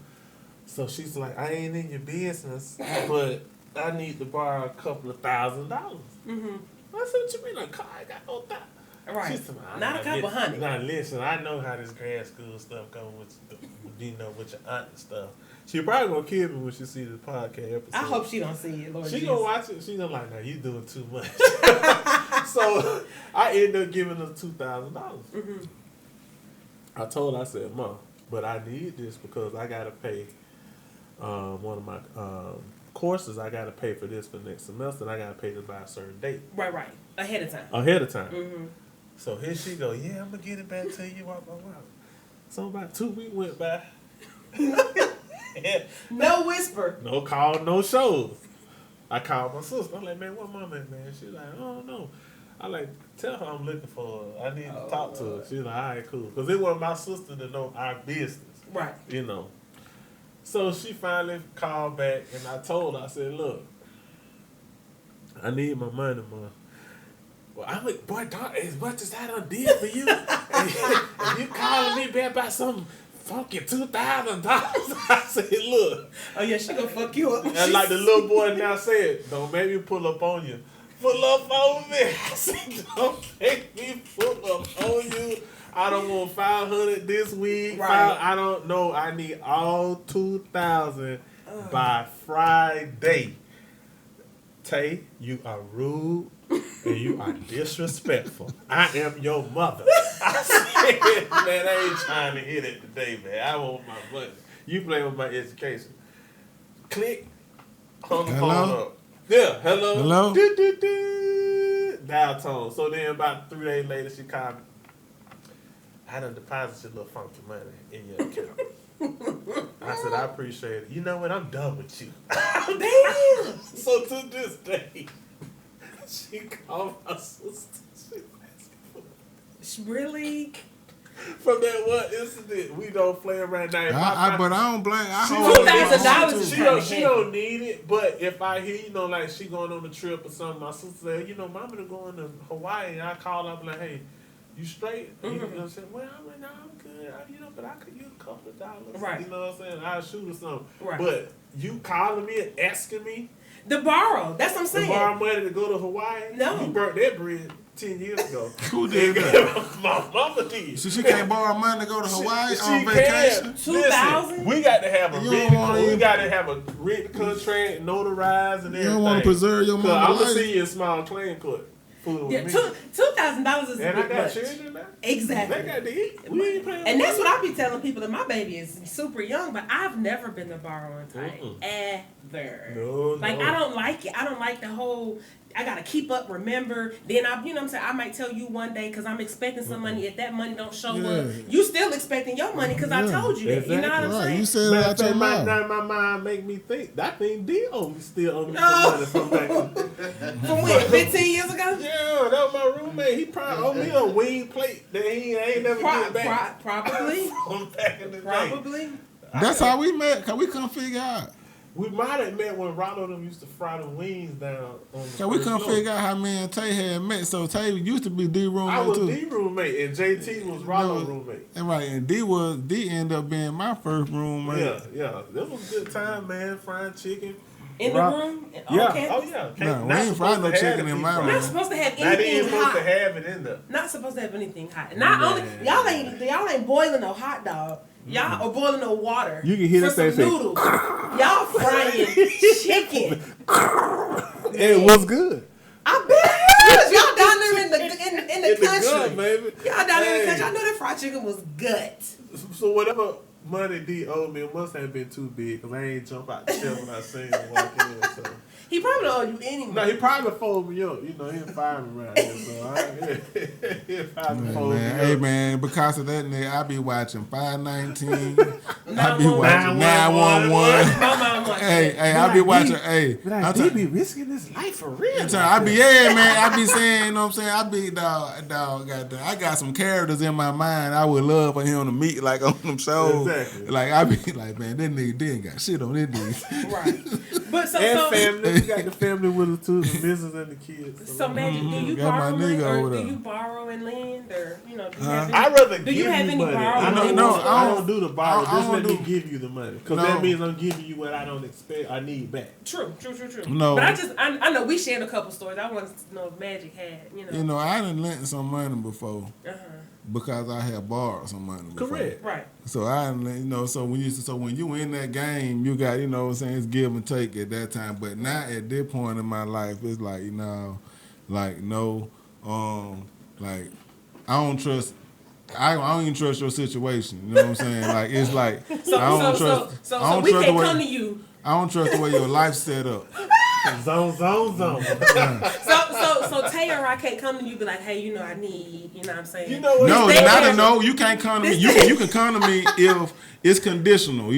So she's like, "I ain't in your business, but I need to borrow a couple of $1,000." Mm-hmm. I said, "What you mean? Like, I got no $1,000." Right. She said, not a couple hundred. Now listen, I know how this grad school stuff goes with with your aunt and stuff. She probably gonna kill me when she see the podcast episode. I hope she don't see it, Lord. She Jesus. gonna watch it. She gonna like, "No, you doing too much." So I ended up giving her $2,000. Mm-hmm. I told her, I said, "Mom, but I need this because I gotta pay one of my courses. I gotta pay for this for next semester, and I gotta pay this by a certain date." Right. Ahead of time. Mm-hmm. So here she go, "Yeah, I'm gonna get it back to you." Wow. So about 2 weeks went by. No whisper. No call, no shows. I called my sister. I'm like, "Man, what mama at, man?" She's like, "Oh, no." I like, "Tell her I'm looking for her. I need to talk to her." She's like, "All right, cool." Because it was my sister to know our business. Right. So she finally called back, and I told her, I said, "Look, I need my money, Mom." Well, I'm like, "Boy, dog, as much as I done did for you, and you calling me back about some funky $2,000. I said, "Look." Oh, yeah, she gonna fuck you up. And like the little boy now said, "Don't make me pull up on you." pull up on me. I said, don't make me pull up on you. I don't want 500 this week. Right. I don't know. I need all 2,000 by Friday. Tay, you are rude and you are disrespectful. I am your mother. I said, man, I ain't trying to hit it today, man. I want my money. You play with my education. Click. Hung the phone up. Yeah, hello. Hello? Do. Dial tone. So then about 3 days later, she called me. I done deposited a little funky money in your account. I said, I appreciate it. You know what? I'm done with you. Damn. So to this day, she called my sister. Really? From that one incident, we don't play around now. But I don't blame. $2,000 She don't need it, but if I hear, like she going on a trip or something, my sister said, Mama going to Hawaii, and I call up like, hey, you straight? Mm-hmm. You know what I'm saying? Well, I'm like, no, I'm good. But I could use a couple of dollars. Right. You know what I'm saying? I'll shoot or something. Right. But you calling me and asking me to borrow. That's what I'm saying. To borrow money to go to Hawaii? No. You burnt that bridge 10 years ago. Who did that? My mama did. So she can't borrow money to go to Hawaii she on vacation? 2,000? We got to have a You we got to have a written contract, notarized, and everything. You don't want to preserve your money. I'm life. gonna see you in small claim court. Yeah, $2,000 is and a I bit got much. children now. Exactly. They got to eat. We ain't paying. And that's what I be telling people that my baby is super young, but I've never been the borrowing type. Ever. No. I don't like it. I don't like the whole, I gotta keep up, remember. Then I might tell you one day because I'm expecting some money. If that money don't show up, you still expecting your money because I told you that. You know what I'm saying? You said that out your mouth. Now my mind make me think that thing did still owe me some money from back. From when? 15 years ago? Yeah, that was my roommate. He probably owed me a wing plate that he ain't never get back. Probably. From back in the day. Probably. That's how we met, because we couldn't figure out. We might have met when Ronald them used to fry the wings down on the So we couldn't figure out how me and Tay had met. So Tay used to be D roommate I was too. D roommate and JT was Ronald's roommate. And right, and D ended up being my first roommate. Yeah. That was a good time, man. Frying chicken. In the room? Yeah. Okay. Oh yeah. No, we ain't frying no chicken in my room. Not supposed to have Not even anything supposed hot. to have it in there. Not supposed to have anything hot. Not only y'all ain't boiling no hot dog. Y'all are boiling no water. You can hear for that some noodles. Y'all frying chicken. It was good. I bet y'all down there in the country. Gut, baby. Y'all down there in the country. I know that fried chicken was gut. So whatever money D owed me, it must have been too big because I ain't jump out the chair when I seen him walk in. So. He probably don't owe you any money. No, he probably fold me up. He didn't fire me around here, so he probably fold me up. Hey man, because of that nigga, I be watching 519. I be watching 911. Hey, I be watching. Hey, he be risking his life for real. I be man. I be saying, you know what I'm saying. I be dog. I got some characters in my mind. I would love for him to meet like on them shows. Exactly. Like I be like, man, that nigga didn't got shit on this nigga. Right. But family. We got the family with us too, the missus and the kids. So Magic, do you borrow money, or do you borrow and lend, or do you have any? I'd rather give you have any money. borrowing? I don't do the borrow. Just let me do. give you the money, because that means I'm giving you what I don't expect. I need back. True. No, but I know we shared a couple stories. I wanted to know if Magic had, You know, I done lent some money before. Because I had borrowed some money before. Correct. Right. So so when you in that game, you got, what I'm saying, it's give and take at that time. But now at this point in my life, it's like, I don't trust. I don't even trust your situation. You know what I'm saying? Like it's like I don't trust. So we can't come to you. I don't trust the way your life's set up. Zone. So Tay or I can't come to you and be like, hey, I need, you know what I'm saying? You know what? No, you can't come to me. You can come to me if it's conditional.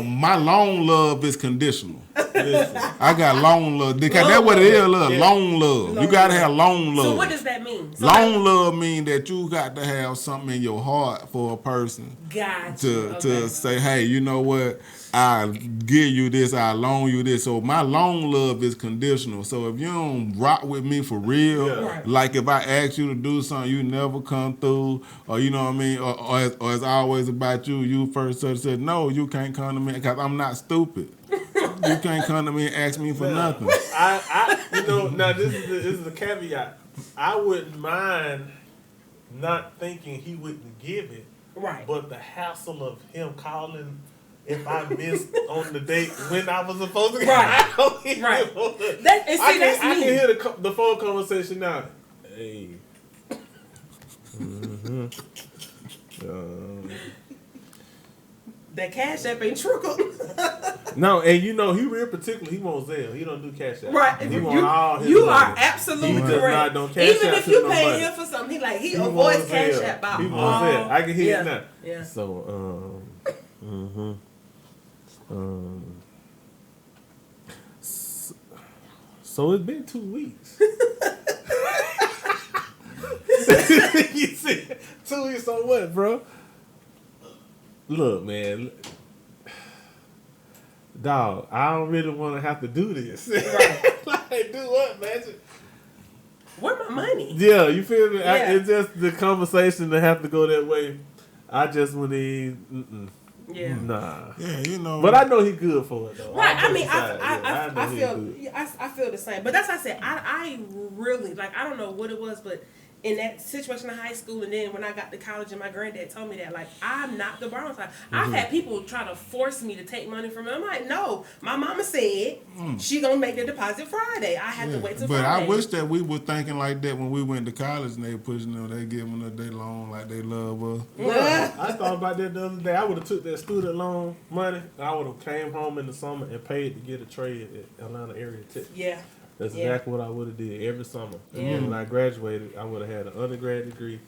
My long love is conditional. I got long love. Because that's what it is, love. Yeah. Long love. You gotta have long love. So what does that mean? Long love means that you got to have something in your heart for a person. To say, hey, you know what? I give you this, I loan you this. So my long love is conditional. So if you don't rock with me for real, like if I ask you to do something, you never come through, or you know what I mean, or it's always about you first said, no, you can't come to me because I'm not stupid. You can't come to me and ask me for nothing. Now this is a caveat. I wouldn't mind not thinking he wouldn't give it, Right. but the hassle of him calling if I missed on the date when I was supposed to. Right. Right. That's I me. can hear the phone conversation now. Hey. That Cash App ain't trickled. No, and he real particular. He won't Zelle. He don't do Cash App. Right. He want all his You money. are absolutely He does correct. not don't Cash Even App if to you no pay money. him for something, he He avoids wants Cash Zelle. App by He wants Zelle. I can hear it now. Yeah. So, so it's been 2 weeks. You see, 2 weeks on what, bro? Look, man. Dog, I don't really want to have to do this. Right. Like, do what, man? Where my money? Yeah, you feel me? Yeah. It's just the conversation to have to go that way. I just want to, Yeah. nah. Yeah, But I know he good for it though. Right. I All mean, jokes aside, I feel the same. But that's what I said. I really like. I don't know what it was, but in that situation in high school, and then when I got to college, and my granddad told me that, like, I'm not the borrower type. I've had people try to force me to take money from him. I'm like, no. My mama said she gonna make the deposit Friday. I had to wait till But Friday. I wish that we were thinking like that when we went to college and they pushing them, they giving us their loan like they love us. Yeah. I thought about that the other day. I would have took that student loan money. I would have came home in the summer and paid to get a trade at Atlanta area tech. Yeah. That's exactly what I would have did every summer. And Yeah. then when I graduated, I would have had an undergrad degree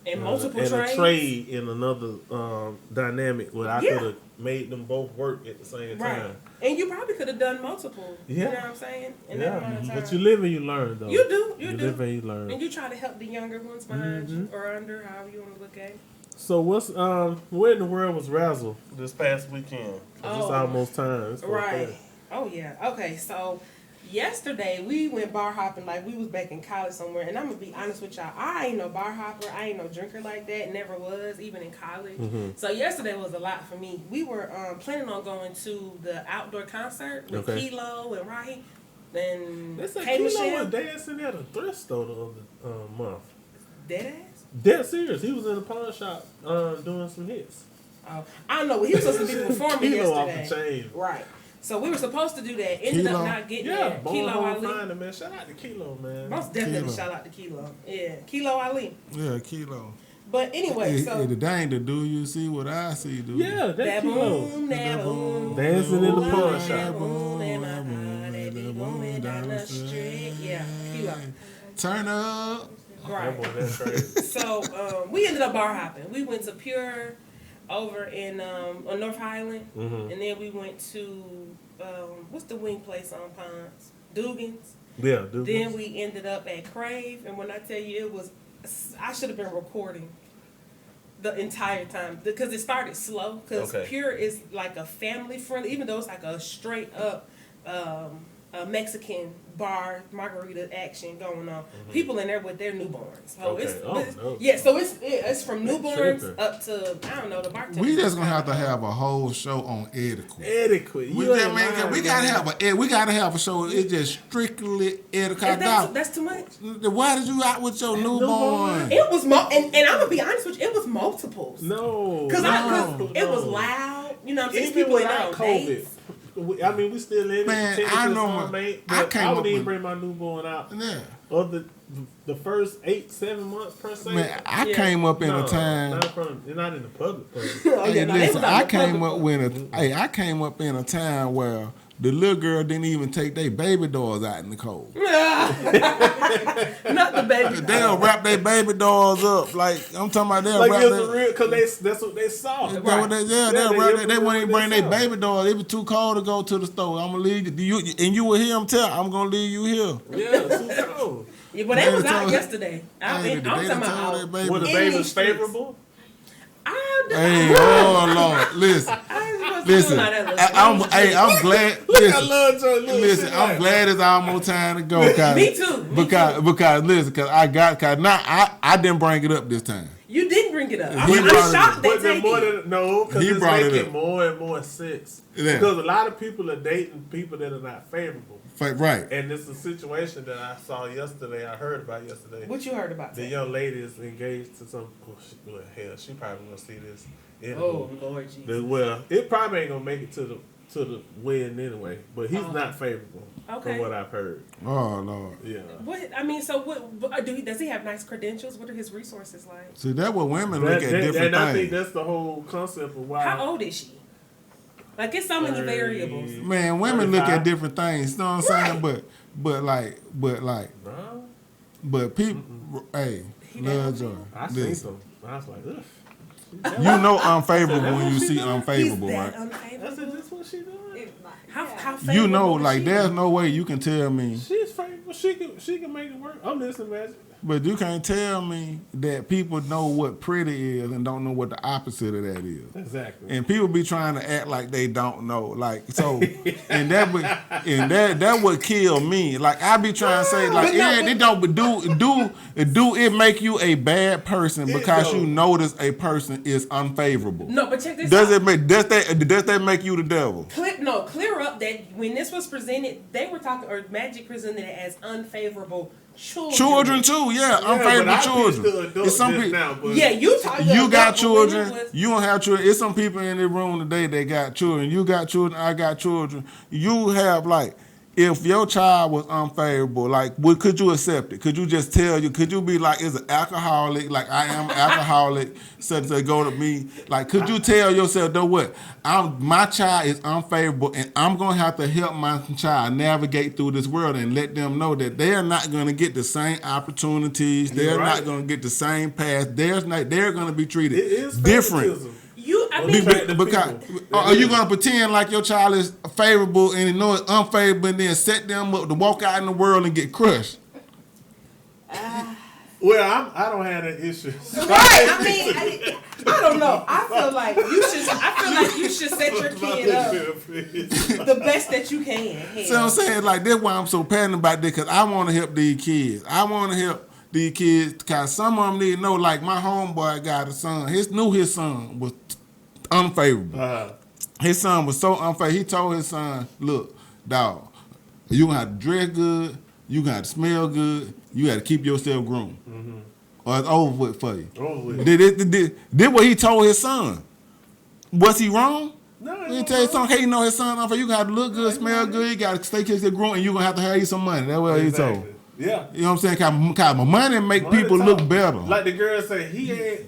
And multiple and trades. a trade in another dynamic where I Yeah. could have made them both work at the same Right. time. And you probably could have done multiple. Yeah. You know what I'm saying? In that amount of time. But you live and you learn, though. You do. You do. live and you learn. And you try to help the younger ones behind you or under, however you want to look at it. So what's where in the world was Razzle this past weekend? 'Cause it's Oh. almost time. It's Right. 4:30. Oh yeah. Okay. So yesterday we went bar hopping like we was back in college somewhere, and I'm gonna be honest with y'all. I ain't no bar hopper. I ain't no drinker like that. Never was, even in college. So yesterday was a lot for me. We were planning on going to the outdoor concert with Kilo and Rahi. And They said Hey Kilo Michelle. was dancing at a thrift store the other month. Dead ass. Dead serious. He was in a pawn shop doing some hits. Oh, I don't know. He was supposed to be performing Kilo off yesterday. the chain. Right. So we were supposed to do that. Ended Kilo? up not getting Yeah, there. Born Kilo Home Ali. Finding, man. Shout out to Kilo, man. Most definitely Kilo. shout out to Kilo. Yeah, Kilo Ali. Yeah, Kilo. But anyway, so The dang to do you see what I see, do. Yeah, that that Kilo. boom, that boom, Dancing in the pawn that shop. boom, in my heart, that be booming down the street. Yeah, Kilo. Turn up. That Right. boy, that's crazy. So we ended up bar hopping. We went to Pure over in on North Highland, and then we went to what's the wing place on Ponds? Dugan's. Yeah, dude. Then we ended up at Crave, and when I tell you it was, I should have been recording the entire time because it started slow. Because Okay. Pure is like a family friendly, even though it's like a straight up a Mexican bar margarita action going on. People in there with their newborns. So Okay. it's No. yeah. So it's from newborns tripping. up to I don't know the bartender. We just gonna have to have a whole show on etiquette. Etiquette. We You just ain't man, lying, we gotta have a show. It's just strictly etiquette. And Now, that's too much. why did you out with your newborn? It was and I'm gonna be honest with you, it was multiples. No. Cause no, it was no. loud. You know what I'm saying? Even People in without there on COVID. dates. We still in it. Man, Technically I know some my- mate, I but came I up wouldn't even with- bring my newborn out. Yeah. Or the first 8-7 months per se. Man, I Yeah. came up in No, a time. not in the public place. Oh, Hey, yeah, no, they listen, was out I in the came public. up with I came up in a time where the little girl didn't even take their baby dolls out in the cold. Not the baby. They'll wrap their baby dolls up like I'm talking about. They'll Like wrap it's their, a real, because that's what they saw. That's what they, they'll wrap they wouldn't even bring their saw. baby dolls. It was too cold to go to the store. I'm gonna leave you, and you will hear them tell. I'm gonna leave you here. Yeah, too cold. Yeah, but they was out told- yesterday. I'm Hey, talking they done about told their Were the in babies these streets. favorable? Hey, oh Lord, listen. I ain't supposed Listen, I'm glad. Look, I love Joe. Listen, I'm glad it's almost time to go. Me too. Because listen, I didn't bring it up this time. You didn't bring it up. He I'm brought it shocked up. they But take it. no, because He it's brought it making up. more and more sense. Yeah. Because a lot of people are dating people that are not favorable. Right. And it's a situation that I saw yesterday. I heard about yesterday. What you heard about? The young lady is engaged to some. She probably gonna see this. Oh Lord Jesus. Well, it probably ain't gonna make it to the wedding anyway. But he's not favorable, Okay. from what I've heard. Oh Lord. Yeah. What I mean, so what does he have nice credentials? What are his resources like? See, that's what women look at different and I think things. that's the whole concept of why. How old is she? Like it's so many variables. Man, women look 35. at different things. You know what I'm saying? But people, hey, love Joy. I seen some. I was like, ugh. You know unfavorable when you see He's unfavorable, that right? I unfavorable. said, this what she doing? How favorable You know, is like she? there's no way you can tell me, She's favorable. She can make it work. I'm listening, Magic. but you can't tell me that people know what pretty is and don't know what the opposite of that is. Exactly. And people be trying to act like they don't know, like so, and that would kill me. Like I be trying to say, like, it don't. But do it make you a bad person because you notice a person is unfavorable? No, but check this Does out. does that make you the devil? Clear up that when this was presented, they were talking, or Magic presented it as unfavorable children. Children too, yeah, unfavorable children. It's some people. Now, but Yeah, you talking. You got adult, but when it children. was- You don't have children. It's some people in the room today that got children. You got children. I got children. You have like, if your child was unfavorable, like, could you accept it? Could you just tell you? Could you be like, is an alcoholic? Like I am alcoholic. Such they go to me. Like, could you tell yourself, though, what? My child is unfavorable, and I'm gonna have to help my child navigate through this world and let them know that they are not gonna get the same opportunities. They're not gonna get the same path. They're gonna be treated it is different. favoritism. I mean, Because are you gonna pretend like your child is favorable and you know it's unfavorable and then set them up to walk out in the world and get crushed? Well, I don't have that issue. right? I mean, I don't know. I feel like you should set your kid up the best that you can. Hell. So I'm saying, like, that's why I'm so passionate about this, because I want to help these kids. I want to help these kids because some of them need to know. Like my homeboy got a son. His son was unfavorable. His son was so unfavorable. He told his son, "Look, dog, you gonna have to dress good. You gonna have to smell good. You got to keep yourself groomed, or it's over with for you." Did what he told his son. Was he wrong? No, Let me tell you something. Hey, you know his son unfair. You gotta look good, smell good. You gotta stay yourself groomed, and you gonna have to have you some money. That's what he told. Yeah. You know what I'm saying? Cause money make people look better. Like the girl say, he ain't.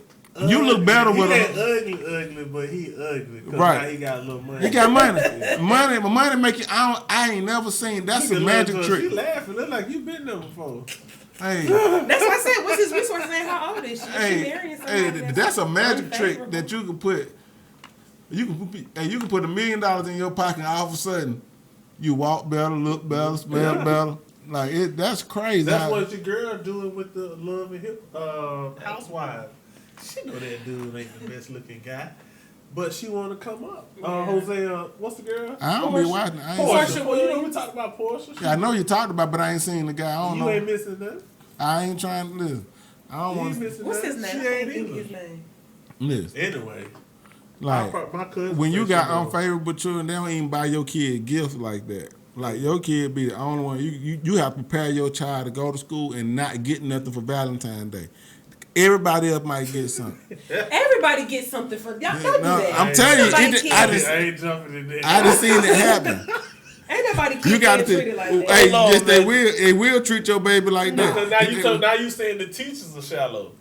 You look better with He him. ain't ugly, but he ugly. Cause Right. now he got a little money. He got money. Money make you. I ain't never seen. That's a magic trick. She laughing. Look like you been there before. Hey, That's what I said. What's his resources and how old is she? Is she marrying somebody? that's a magic trick unfavorable? that you can put. You can put $1 million in your pocket, and all of a sudden, you walk better, look better, smell better. Like it. That's crazy. That's what your girl doing with the Love and Hip housewife. She know that dude ain't the best looking guy, but she want to come up. Jose, what's the girl? I don't be watching. I ain't Portia. seen- Well, you know we talked about Portia. Yeah, I know you talked about, but I ain't seen the guy. I don't You know. ain't missing that. I ain't trying to listen. I don't You want ain't to missing What's that. his name? She I can't ain't think either. his name. listen. Anyway, Like my cousin when you said got she know. unfavorable children, they don't even buy your kid gifts like that. Like your kid be the only one. You have to prepare your child to go to school and not get nothing for Valentine's Day. Everybody else might get something. Everybody gets something for y'all. Don't No, do that. I'm telling you, Nobody I cares. ain't jumping in there. just seen it happen. Ain't nobody You got to treated like that. hey, Hold on, yes, man. they will treat your baby like Because that. now you saying the teachers are shallow.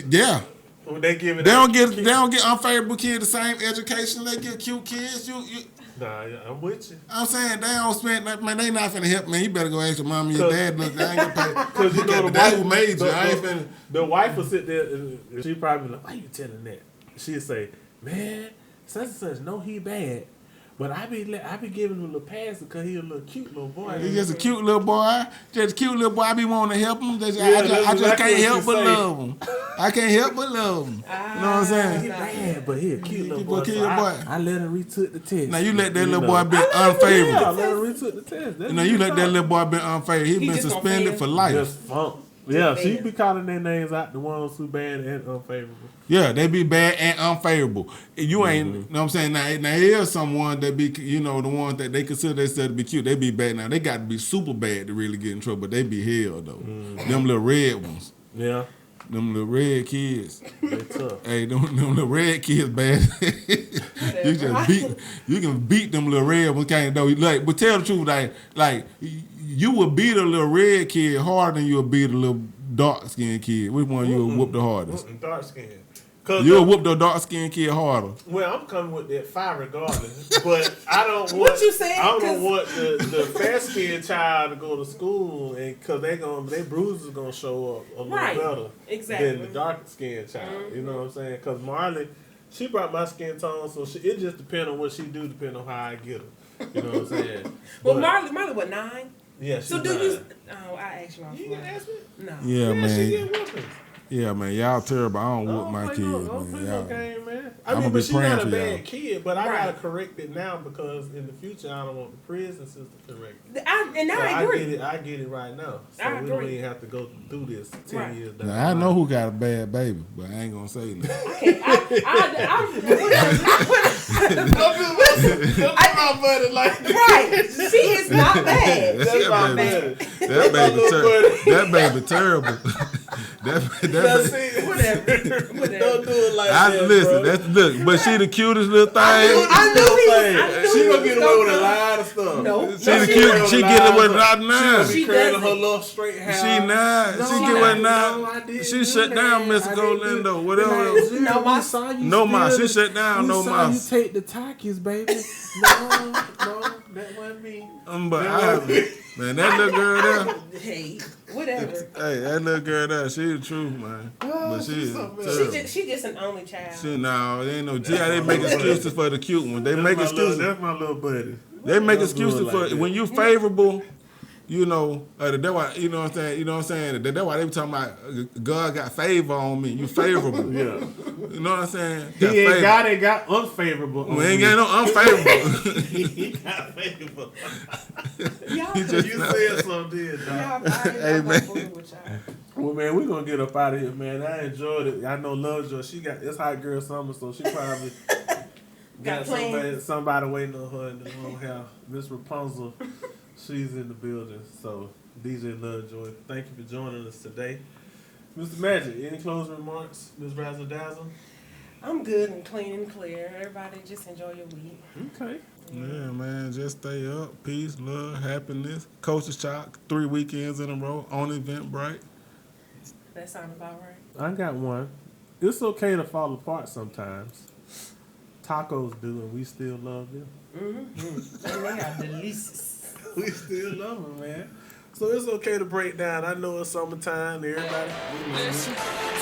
Yeah. When they give it, They don't get unfavorable kids the same education they get cute kids. Nah, I'm with you. I'm saying they don't spend. Man, they not finna help. Man, you better go ask your mom and your dad. Look, I ain't gonna pay. Because you know the That's wife, who made you. I ain't finna. the wife will sit there and she probably like, why you telling that? She'll say, man, such and such know he bad, But I be giving him a little pass because he a little cute little boy. He's just a cute little boy. Just a cute little boy. I be wanting to help him. I just exactly can't help what but you say. love him. I can't help but love him. You know what I'm He saying? bad, but he a cute little boy. Cute So boy. I let him retook the test. Now you let that You little know. boy be Yeah, I unfavorable. let him retook the test. You know, you let that little boy be unfavorable. He been just gonna suspended fail. for life. Just funk. Yeah, she Bad. be calling their names out, the ones who bad and unfavorable. Yeah, they be bad and unfavorable. You ain't, you know what I'm saying? Now here's someone that be, you know, the ones that they consider themselves to be cute. They be bad. Now they got to be super bad to really get in trouble, but they be hell though. Them little red ones. Yeah, Them little red kids. they tough. Hey, them little red kids bad. you can beat them little red ones, can't though. Like, but tell the truth, like you would beat a little red kid harder than you would beat a little dark skinned kid. Which one you would whoop the hardest? Dark skin. You would whoop the dark skinned kid harder. Well, I'm coming with that fire regardless, but I don't want. What you saying? I don't want the fair skinned child to go to school, and because their bruises gonna show up a little Right. better Exactly. than the dark skinned child. You know what I'm saying? Because Marley, she brought my skin tone, so it just depends on what she do, depending on how I get her. You know what I'm saying? Well, But, Marley, what 9? yeah, she's So do 9. you? Oh, I asked you off. You can ask me. No. Yeah, Yeah, she man. get whoopings. Yeah, man. Y'all terrible. I don't whoop my play kids, don't play man. no Y'all. game, man. I'ma But be she's praying not a for bad y'all. kid, but I Right. gotta correct it now because in the future I don't want the prison system to correct it. And So I agree. I get it right now. So I we don't agree. even have to go through this 10 Right. years down. Now, I know who got a bad baby, but I ain't gonna say that. That's my buddy like Right. She is not bad. That's She's my not bad. buddy. That baby terrible. That's it. Whatever. Don't do it like that, Listen, bro. look, but she the cutest little thing. I knew She he gonna was get away with a gonna- lot of stuff. No. She the cute. She get away with not now. She She curling her doesn't. little straight hair. She not. No, She I get away didn't. now. No, I didn't She do shut that. down, I Miss didn't Golindo. do- Whatever. No, we ma. saw you No, ma. steal She shut down. We No, saw ma. you take the Takis, baby. No, that wasn't me. But man, that little girl there. Hey, whatever. Hey, that little girl there. She the truth, man. But she is terrible. She just an only child. No, they ain't no. Yeah, they make excuses for the cute one. They make excuses. That's my little buddy. They make Don't do it excuses like for that. when you favorable. You know, that's why you know what I'm saying. You know what I'm saying. That's why they be talking about God got favor on me. You favorable. Yeah. You know what I'm saying? He ain't got unfavorable. We ain't got no unfavorable. He got favorable. Y'all, You just You know. said something, dog. hey, man. Well, man, we're gonna get up out of here, man. I enjoyed it. I know Lovejoy. She got it's hot girl summer, so she probably got plans. somebody waiting on her in the long house. Miss Rapunzel, she's in the building. So DJ Lovejoy, thank you for joining us today. Mr. Magic, any closing remarks? Ms. Razzle Dazzle? I'm good and clean and clear. Everybody just enjoy your week. Okay. Yeah, man. Just stay up. Peace, love, happiness. Coach's Chalk, 3 weekends in a row on Eventbrite. That sound about right. I got one. It's okay to fall apart sometimes. Tacos do, and we still love them. Mm-hmm. And they are delicious. We still love them, man. So it's okay to break down. I know it's summertime. Everybody.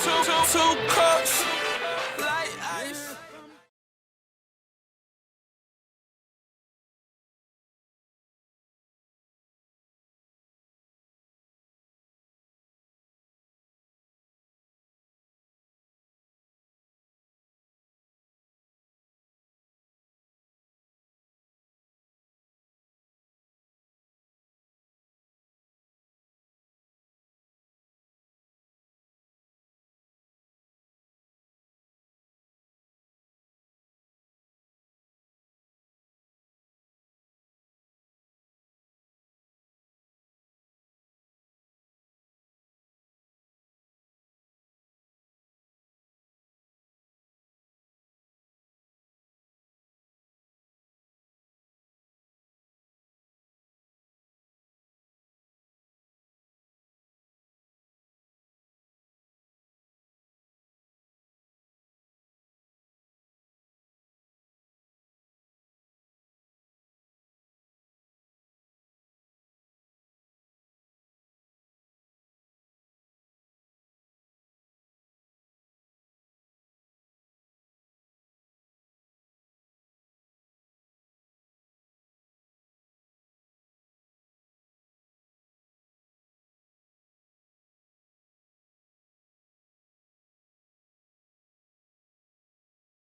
Two cups.